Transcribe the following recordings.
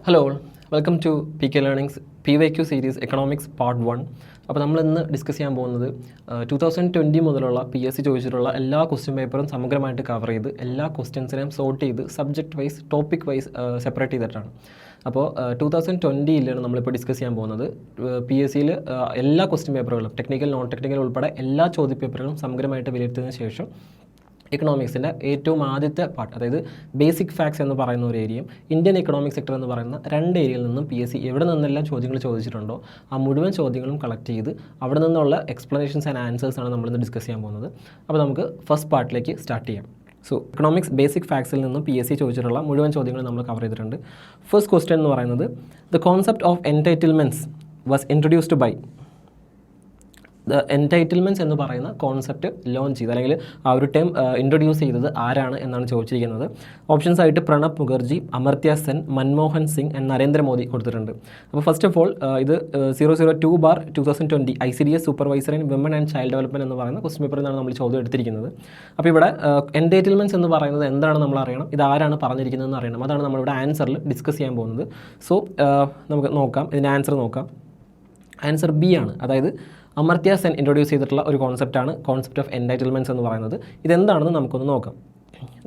Hello welcome to P K learnings PYQ series economics part 1. അപ്പോൾ നമ്മൾ ഇന്ന് discuss ചെയ്യാൻ പോകുന്നത് 2020 മുതലുള്ള PSC ചോദിച്ചിട്ടുള്ള എല്ലാ ക്വസ്റ്റ്യൻ പേപ്പറും സമഗ്രമായിട്ട് കവർ ചെയ്ത് എല്ലാ ക്വസ്റ്റ്യൻസിനെയും സോർട്ട് ചെയ്ത് subject wise topic wise separate ചെയ്തിട്ടാണ്. അപ്പോൾ 2020 നമ്മളിപ്പോൾ ഡിസ്കസ് ചെയ്യാൻ പോകുന്നത് PSCയിൽ എല്ലാ ക്വസ്റ്റ്യൻ പേപ്പറുകളും ടെക്നിക്കൽ നോൺ ടെക്നിക്കൽ ഉൾപ്പെടെ എല്ലാ ചോദ്യ പേപ്പറുകളും സമഗ്രമായിട്ട് വിലയിരുത്തിയതിനു ശേഷം എക്കണോമിക്സിൻ്റെ ഏറ്റവും ആദ്യത്തെ പാർട്ട്, അതായത് ബേസിക് ഫാക്ട്സ് എന്ന് പറയുന്ന ഒരു ഏരിയയും ഇന്ത്യൻ എക്കണോമിക് സെക്ടർ എന്ന് പറയുന്ന രണ്ട് ഏരിയയിൽ നിന്നും PSC എവിടെ നിന്നെല്ലാം ചോദ്യങ്ങൾ ചോദിച്ചിട്ടുണ്ടോ ആ മുഴുവൻ ചോദ്യങ്ങളും കളക്ട് ചെയ്ത് അവിടെ നിന്നുള്ള എക്സ്പ്ലനേഷൻസ് ആൻഡ് ആൻസേഴ്സാണ് നമ്മളിന്ന് ഡിസ്കസ് ചെയ്യാൻ പോകുന്നത്. അപ്പോൾ നമുക്ക് ഫസ്റ്റ് പാർട്ടിലേക്ക് സ്റ്റാർട്ട് ചെയ്യാം. സോ എക്കണോമിക്സ് ബേസിക് ഫാക്ട്സിൽ നിന്നും PSC ചോദിച്ചിട്ടുള്ള മുഴുവൻ ചോദ്യങ്ങൾ നമ്മൾ കവർ ചെയ്തിട്ടുണ്ട്. ഫസ്റ്റ് ക്വസ്റ്റ്യൻ എന്ന് പറയുന്നത് the concept of entitlements was introduced by. The entitlements എന്ന് പറയുന്ന കോൺസെപ്റ്റ് ലോഞ്ച് ചെയ്ത് അല്ലെങ്കിൽ ആ ഒരു ടേം ഇൻട്രൊഡ്യൂസ് ചെയ്തത് ആരാണ് എന്നാണ് ചോദിച്ചിരിക്കുന്നത്. ഓപ്ഷൻസ് ആയിട്ട് പ്രണബ് മുഖർജി, അമർത്യ സെൻ, മൻമോഹൻ സിംഗ് ആൻഡ് നരേന്ദ്രമോദി കൊടുത്തിട്ടുണ്ട്. അപ്പോൾ ഫസ്റ്റ് ഓഫ് ഓൾ ഇത് 002/2020 ICDS supervisor in women and child development എന്ന് പറയുന്ന ക്വസ്റ്റ്യൻ പേപ്പറിൽ നിന്നാണ് നമ്മൾ ചോദ്യം എടുത്തിരിക്കുന്നത്. അപ്പോൾ ഇവിടെ എൻടൈറ്റിൽമെൻറ്റ്സ് എന്ന് പറയുന്നത് എന്താണെന്ന് നമ്മൾ അറിയണം, ഇത് ആരാണ് പറഞ്ഞിരിക്കുന്നതെന്ന് അറിയണം. അതാണ് നമ്മളിവിടെ ആൻസറിൽ ഡിസ്കസ് ചെയ്യാൻ പോകുന്നത്. സോ നമുക്ക് നോക്കാം, ഇതിൻ്റെ ആൻസർ നോക്കാം. ആൻസർ ബി ആണ്. അതായത് അമർത്യ സെൻ ഇൻട്രൊഡ്യൂസ് ചെയ്തിട്ടുള്ള ഒരു കോൺസെപ്റ്റാണ് കോൺസെപ്റ്റ് ഓഫ് എൻടൈറ്റിൽമെൻറ്റ്സ് എന്ന് പറയുന്നത്. ഇതെന്താണെന്ന് നമുക്കൊന്ന് നോക്കാം.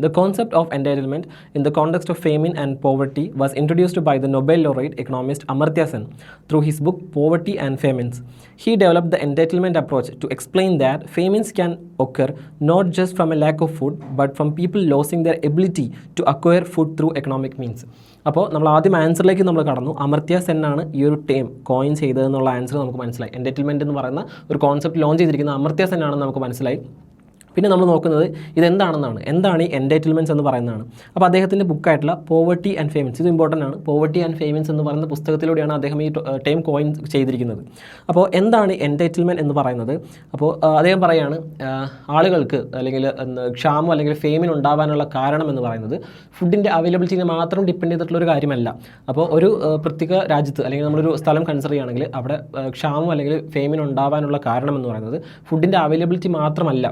The concept of entitlement in the context of famine and poverty was introduced by the Nobel laureate economist Amartya Sen through his book Poverty and Famines. He developed the entitlement approach to explain that famines can occur not just from a lack of food but from people losing their ability to acquire food through economic means. അപ്പോൾ നമ്മൾ ആദ്യം ആൻസറിലേക്ക് നമ്മൾ കടന്നു. അമർത്യ സെൻ ആണ് ഈ ഒരു term coin ചെയ്തതെന്നുള്ള answer നമുക്ക് മനസ്സിലായി. എൻടൈറ്റിൽമെൻറ്റ് എന്ന് പറയുന്ന ഒരു കോൺസെപ്റ്റ് ലോഞ്ച് ചെയ്തിരിക്കുന്ന അമർത്യ സെൻ ആണെന്ന് നമുക്ക് മനസ്സിലായി. പിന്നെ നമ്മൾ നോക്കുന്നത് ഇതെന്താണെന്നാണ്, എന്താണ് ഈ എൻടൈറ്റിൽമെൻറ്റ്സ് എന്ന് പറയുന്നതാണ്. അപ്പോൾ അദ്ദേഹത്തിൻ്റെ ബുക്കായിട്ടുള്ള പോവർട്ടി ആൻഡ് ഫേമൻസ്, ഇത് ഇമ്പോർട്ടൻ്റ് ആണ്. പോവർട്ടി ആൻഡ് ഫേമൻസ് എന്ന് പറയുന്ന പുസ്തകത്തിലൂടെയാണ് അദ്ദേഹം ഈ ടൈം കോയിൻ ചെയ്തിരിക്കുന്നത്. അപ്പോൾ എന്താണ് എൻടൈറ്റിൽമെൻറ്റ് എന്ന് പറയുന്നത്? അപ്പോൾ അദ്ദേഹം പറയുകയാണ് ആളുകൾക്ക് അല്ലെങ്കിൽ ക്ഷാമം അല്ലെങ്കിൽ ഫേമിൻ ഉണ്ടാകാനുള്ള കാരണം എന്ന് പറയുന്നത് ഫുഡിൻ്റെ അവൈലബിലിറ്റിനെ മാത്രം ഡിപ്പെൻഡ് ചെയ്തിട്ടുള്ളൊരു കാര്യമല്ല. അപ്പോൾ ഒരു പ്രത്യേക രാജ്യത്ത് അല്ലെങ്കിൽ നമ്മളൊരു സ്ഥലം കൺസിഡർ ചെയ്യുകയാണെങ്കിൽ അവിടെ ക്ഷാമം അല്ലെങ്കിൽ ഫേമിൻ ഉണ്ടാകാനുള്ള കാരണം എന്ന് പറയുന്നത് ഫുഡിൻ്റെ അവൈലബിലിറ്റി മാത്രമല്ല.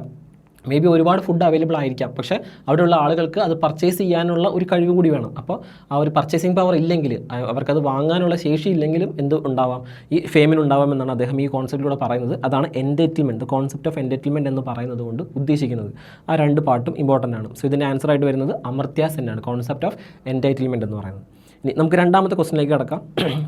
മേ ബി ഒരുപാട് ഫുഡ് അവൈലബിൾ ആയിരിക്കാം, പക്ഷേ അവിടെയുള്ള ആളുകൾക്ക് അത് പർച്ചേസ് ചെയ്യാനുള്ള ഒരു കഴിവ് കൂടി വേണം. അപ്പോൾ ആ ഒരു പർച്ചേസിങ് പവർ ഇല്ലെങ്കിൽ, അവർക്കത് വാങ്ങാനുള്ള ശേഷി ഇല്ലെങ്കിലും എന്ത് ഉണ്ടാവാം, ഈ ഫേമിൻ ഉണ്ടാവാം എന്നാണ് അദ്ദേഹം ഈ കോൺസെപ്റ്റിലൂടെ പറയുന്നത്. അതാണ് എൻടൈറ്റിൽമെൻറ്റ്, കോൺസെപ്റ്റ് ഓഫ് എൻടൈറ്റിൽമെൻറ്റ് എന്ന് പറയുന്നത് കൊണ്ട് ഉദ്ദേശിക്കുന്നത്. ആ രണ്ട് പാർട്ടും ഇമ്പോർട്ടൻ്റ് ആണ്. സോ ഇതിൻ്റെ ആൻസർ ആയിട്ട് വരുന്നത് അമർത്യ സെൻ ആണ്, കോൺസെപ്റ്റ് ഓഫ് എൻടൈറ്റിൽമെൻറ്റ് എന്ന് പറയുന്നത്. ഇനി നമുക്ക് രണ്ടാമത്തെ ക്വസ്റ്റിനിലേക്ക് കിടക്കാം.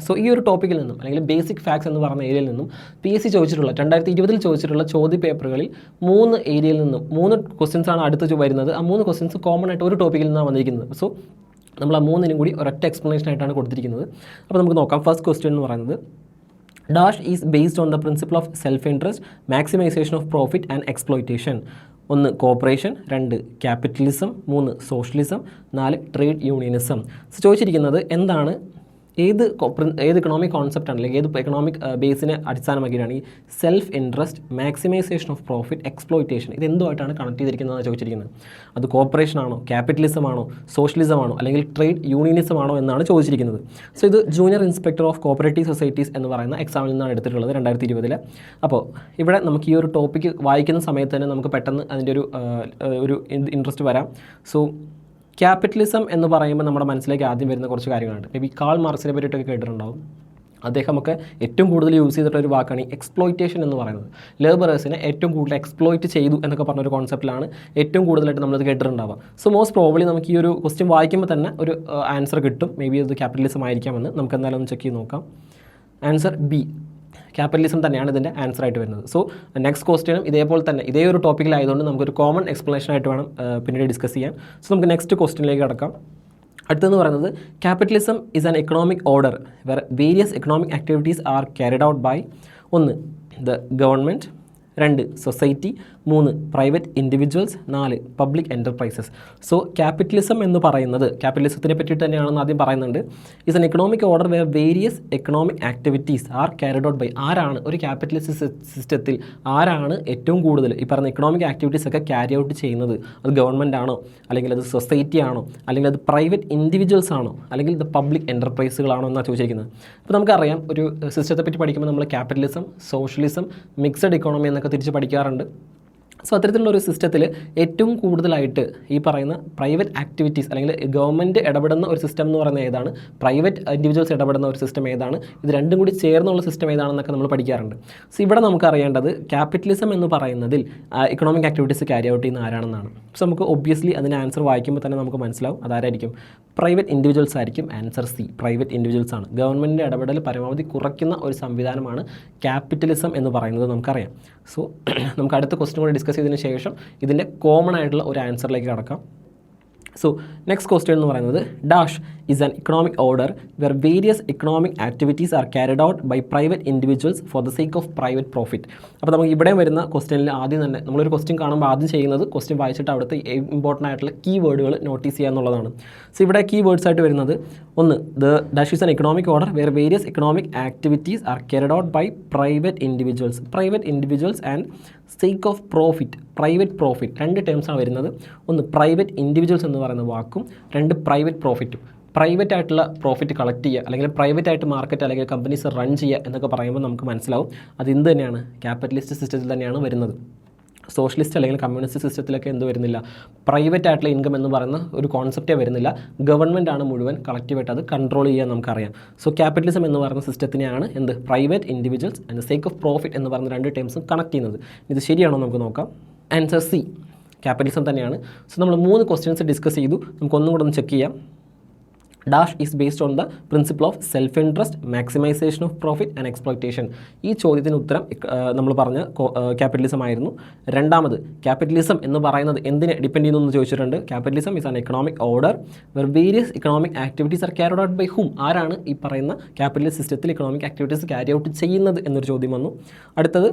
സോ ഈ ഒരു ടോപ്പിക്കിൽ നിന്നും അല്ലെങ്കിൽ ബേസിക് ഫാക്ട്സ് എന്ന് പറയുന്ന ഏരിയയിൽ നിന്നും PSC ചോദിച്ചിട്ടുള്ള 2020 ചോദിച്ചിട്ടുള്ള ചോദ്യ പേപ്പറുകളിൽ 3 ഏരിയയിൽ നിന്നും 3 ക്വസ്റ്റ്യൻസാണ് അടുത്ത് വരുന്നത്. ആ 3 ക്വസ്റ്റ്യൻസ് കോമൺ ആയിട്ട് ഒരു ടോപ്പിക്കിൽ നിന്നാണ് വന്നിരിക്കുന്നത്. സോ നമ്മൾ ആ 3നും കൂടി ഒരൊറ്റ എക്സ്പ്ലനേഷൻ ആയിട്ടാണ് കൊടുത്തിരിക്കുന്നത്. അപ്പോൾ നമുക്ക് നോക്കാം. ഫസ്റ്റ് ക്വസ്റ്റ്യൻ എന്ന് പറയുന്നത് dash is based on the principle of self interest, maximisation of profit and exploitation. 1 corporation, 2 capitalism, 3 socialism, 4 trade unionism. So ചോദിച്ചിരിക്കുന്നത് എന്താണ്, ഏത് എക്കണോമിക് കോൺസെപ്റ്റാണ് അല്ലെങ്കിൽ ഏത് എക്കണോമിക് ബേസിനെ അടിസ്ഥാനമാക്കിയിട്ടാണ് ഈ self interest, maximisation of profit, exploitation ഇത് എന്തുമായിട്ടാണ് കണക്ട് ചെയ്തിരിക്കുന്നതെന്ന് ചോദിച്ചിരിക്കുന്നത്. അത് കോപ്പറേഷൻ ആണോ, ക്യാപിറ്റലിസം ആണോ, സോഷ്യലിസം ആണോ, അല്ലെങ്കിൽ ട്രേഡ് യൂണിയനിസം ആണോ എന്നാണ് ചോദിച്ചിരിക്കുന്നത്. സോ ഇത് junior inspector of cooperative societies എന്ന് പറയുന്ന എക്സാമിൽ നിന്നാണ് എടുത്തിട്ടുള്ളത് 2020. അപ്പോൾ ഇവിടെ നമുക്ക് ഈ ഒരു ടോപ്പിക്ക് വായിക്കുന്ന സമയത്ത് തന്നെ നമുക്ക് പെട്ടെന്ന് അതിൻ്റെ ഒരു ഇൻട്രസ്റ്റ് വരാം. സോ ക്യാപിറ്റലിസം എന്ന് പറയുമ്പോൾ നമ്മുടെ മനസ്സിലേക്ക് ആദ്യം വരുന്ന കുറച്ച് കാര്യങ്ങളുണ്ട്. മേ ബി കാൾ മാർക്സിനെ പറ്റിയിട്ടൊക്കെ കേട്ടിട്ടുണ്ടാവും. അദ്ദേഹമൊക്കെ ഏറ്റവും കൂടുതൽ യൂസ് ചെയ്തിട്ടുള്ള ഒരു വാക്കാണ് ഈ എക്സ്പ്ലോയിറ്റേഷൻ എന്ന് പറയുന്നത്. ലേബറേഴ്സിനെ ഏറ്റവും കൂടുതൽ എക്സ്പ്ലോയിറ്റ് ചെയ്തു എന്നൊക്കെ പറഞ്ഞൊരു കോൺസെപ്റ്റിലാണ് ഏറ്റവും കൂടുതലായിട്ട് നമ്മളിത് കേട്ടിട്ടുണ്ടാവുക. സോ മോസ്റ്റ് പ്രോബ്ലി നമുക്ക് ഈ ഒരു ക്വസ്റ്റ്യൻ വായിക്കുമ്പോൾ തന്നെ ഒരു ആൻസർ കിട്ടും. മേ ബി ഇത് ക്യാപിറ്റലിസം ആയിരിക്കാമെന്ന് നമുക്ക് എന്തായാലും ഒന്ന് ചെക്ക് ചെയ്ത് നോക്കാം. ആൻസർ ബി, ക്യാപിറ്റലിസം തന്നെയാണ് ഇതിൻ്റെ ആൻസർ ആയിട്ട് വരുന്നത്. സോ നെക്സ്റ്റ് ക്വസ്റ്റ്യനും ഇതേപോലെ തന്നെ ഇതേ ഒരു ടോപ്പിക്കിലായതുകൊണ്ട് നമുക്കൊരു കോമൺ എക്സ്പ്ലനേഷൻ ആയിട്ട് വേണം പിന്നീട് ഡിസ്കസ് ചെയ്യാൻ. സോ നമുക്ക് നെക്സ്റ്റ് ക്വസ്റ്റ്യനിലേക്ക് കിടക്കാം. അടുത്തെന്ന് പറയുന്നത് capitalism is an economic order where various economic activities are carried out by 1 the government, 2 society, 3 private individuals, 4 public enterprises. So capitalism എന്ന് പറയുന്നത് ക്യാപിറ്റലിസത്തിനെ പറ്റിയിട്ട് തന്നെയാണെന്ന് ആദ്യം പറയുന്നുണ്ട്. Is an economic order where various economic activities are carried out by. ആരാണ് ഒരു capitalist സിസ്റ്റത്തിൽ ആരാണ് ഏറ്റവും കൂടുതൽ ഈ പറഞ്ഞ എക്കണോമിക് ആക്ടിവിറ്റീസ് ഒക്കെ ക്യാരി ഔട്ട് ചെയ്യുന്നത്? അത് ഗവൺമെൻറ് ആണോ, അല്ലെങ്കിൽ അത് സൊസൈറ്റി ആണോ, അല്ലെങ്കിൽ അത് പ്രൈവറ്റ് ഇൻഡിവിജ്വൽസ് ആണോ, അല്ലെങ്കിൽ ഇത് പബ്ലിക് എൻ്റർപ്രൈസുകളാണോ എന്നാണ് ചോദിച്ചിരിക്കുന്നത്. അപ്പോൾ നമുക്കറിയാം ഒരു സിസ്റ്റത്തെ പറ്റി പഠിക്കുമ്പോൾ നമ്മൾ ക്യാപിറ്റലിസം, സോഷ്യലിസം, മിക്സഡ് ഇക്കോണമി എന്നൊക്കെ തിരിച്ച് പഠിക്കാറുണ്ട്. സോ അത്തരത്തിലുള്ള ഒരു സിസ്റ്റത്തിൽ ഏറ്റവും കൂടുതലായിട്ട് ഈ പറയുന്ന പ്രൈവറ്റ് ആക്ടിവിറ്റീസ് അല്ലെങ്കിൽ ഗവൺമെൻറ് ഇടപെടുന്ന ഒരു സിസ്റ്റം എന്ന് പറയുന്നത് ഏതാണ്, പ്രൈവറ്റ് ഇൻഡിവിജ്വൽസ് ഇടപെടുന്ന ഒരു സിസ്റ്റം ഏതാണ്, ഇത് രണ്ടും കൂടി ചേർന്നുള്ള സിസ്റ്റം ഏതാണെന്നൊക്കെ നമ്മൾ പഠിക്കാറുണ്ട്. സോ ഇവിടെ നമുക്ക് അറിയേണ്ടത് ക്യാപിറ്റലിസം എന്ന് പറയുന്നതിൽ ഇക്കണോമിക് ആക്ടിവിറ്റീസ് ക്യാരി ഔട്ട് ചെയ്യുന്ന ആരാണെന്നാണ്. സോ നമുക്ക് ഒബ്വിയസ്ലി അതിൻ്റെ ആൻസർ വായിക്കുമ്പോൾ തന്നെ നമുക്ക് മനസ്സിലാവും അതാരായിരിക്കും, പ്രൈവറ്റ് ഇൻഡിവിജ്വൽസ് ആയിരിക്കും. ആൻസർ സി, പ്രൈവറ്റ് ഇൻഡിവിജ്വൽസ് ആണ്. ഗവൺമെൻറ്റിൻ്റെ ഇടപെടൽ പരമാവധി കുറയ്ക്കുന്ന ഒരു സംവിധാനമാണ് ക്യാപിറ്റലിസം എന്ന് പറയുന്നത് നമുക്കറിയാം. സോ നമുക്ക് അടുത്ത ക്വസ്റ്റ്യൻ കൂടി ഡിസ്കസ് ചെയ്തതിന് ശേഷം ഇതിൻ്റെ കോമൺ ആയിട്ടുള്ള ഒരു ആൻസറിലേക്ക് കടക്കാം. സോ നെക്സ്റ്റ് ക്വസ്റ്റ്യൻ എന്ന് പറയുന്നത് dash is an economic order where various economic activities are carried out by private individuals for the sake of private profit. അപ്പോൾ നമുക്ക് ഇവിടെ വരുന്ന ക്വസ്റ്റ്യനിൽ ആദ്യം തന്നെ നമ്മളൊരു ക്വസ്റ്റ്യൻ കാണുമ്പോൾ ആദ്യം ചെയ്യുന്നത് ക്വസ്റ്റ്യൻ വായിച്ചിട്ട് അവിടുത്തെ ഇമ്പോർട്ടൻ്റ് ആയിട്ടുള്ള കീ വേർഡുകൾ നോട്ടീസ് ചെയ്യുക എന്നുള്ളതാണ്. സോ ഇവിടെ കീ വേർഡ്സ് ആയിട്ട് വരുന്നത് ഒന്ന്, the dash is an economic order where various economic activities are carried out by private individuals and sake of profit, private profit. രണ്ട് ടേംസാണ് വരുന്നത്. ഒന്ന് പ്രൈവറ്റ് ഇൻഡിവിജ്വൽസ് എന്ന് പറയുന്ന വാക്കും, രണ്ട് പ്രൈവറ്റ് പ്രോഫിറ്റും. പ്രൈവറ്റ് ആയിട്ടുള്ള പ്രോഫിറ്റ് കളക്ട് ചെയ്യുക അല്ലെങ്കിൽ പ്രൈവറ്റ് ആയിട്ട് മാർക്കറ്റ് അല്ലെങ്കിൽ കമ്പനീസ് റൺ ചെയ്യുക എന്നൊക്കെ പറയുമ്പോൾ നമുക്ക് മനസ്സിലാവും അത് എന്ത് തന്നെയാണ്, ക്യാപിറ്റലിസ്റ്റ് സിസ്റ്റത്തിൽ തന്നെയാണ് വരുന്നത്. സോഷ്യലിസ്റ്റ് അല്ലെങ്കിൽ കമ്മ്യൂണിസ്റ്റ് സിസ്റ്റത്തിലൊക്കെ എന്ത് വരുന്നില്ല, പ്രൈവറ്റ് ആയിട്ടുള്ള ഇൻകം എന്ന് പറയുന്ന ഒരു കോൺസെപ്റ്റേ വരുന്നില്ല. ഗവൺമെൻറ് ആണ് മുഴുവൻ കളക്റ്റീവായിട്ട് അത് കൺട്രോൾ ചെയ്യാൻ നമുക്കറിയാം. സോ ക്യാപിറ്റലിസം എന്ന് പറയുന്ന സിസ്റ്റത്തിനെയാണ് എന്ത്, private individuals and sake of profit എന്ന് പറയുന്ന രണ്ട് ടേംസും കണക്ട് ചെയ്യുന്നത്. ഇത് ശരിയാണോ നമുക്ക് നോക്കാം. ആൻസർ സി, ക്യാപിറ്റലിസം തന്നെയാണ്. സോ നമ്മൾ 3 ക്വസ്റ്റ്യൻസ് ഡിസ്കസ് ചെയ്തു. നമുക്കൊന്നും കൂടെ ഒന്ന് ചെക്ക് ചെയ്യാം. Dash is based on the principle of self interest, maximisation of profit and exploitation. ഈ ചോദ്യത്തിന് ഉത്തരം നമ്മൾ പറഞ്ഞ ക്യാപിറ്റലിസം ആയിരുന്നു. രണ്ടാമത്, ക്യാപിറ്റലിസം എന്ന് പറയുന്നത് എന്തിനെ ഡിപ്പെൻഡ് ചെയ്യുന്നു എന്ന് ചോദിച്ചിട്ടുണ്ട്. Capitalism is an economic order where various economic activities are carried out by whom. ആരാണ് ഈ പറയുന്ന ക്യാപിറ്റലിസ്റ്റ് സിസ്റ്റത്തിൽ ഇക്കണോമിക് ആക്ടിവിറ്റീസ് ക്യാരി ഔട്ട് ചെയ്യുന്നത് എന്നൊരു ചോദ്യം വന്നു. അടുത്തത്,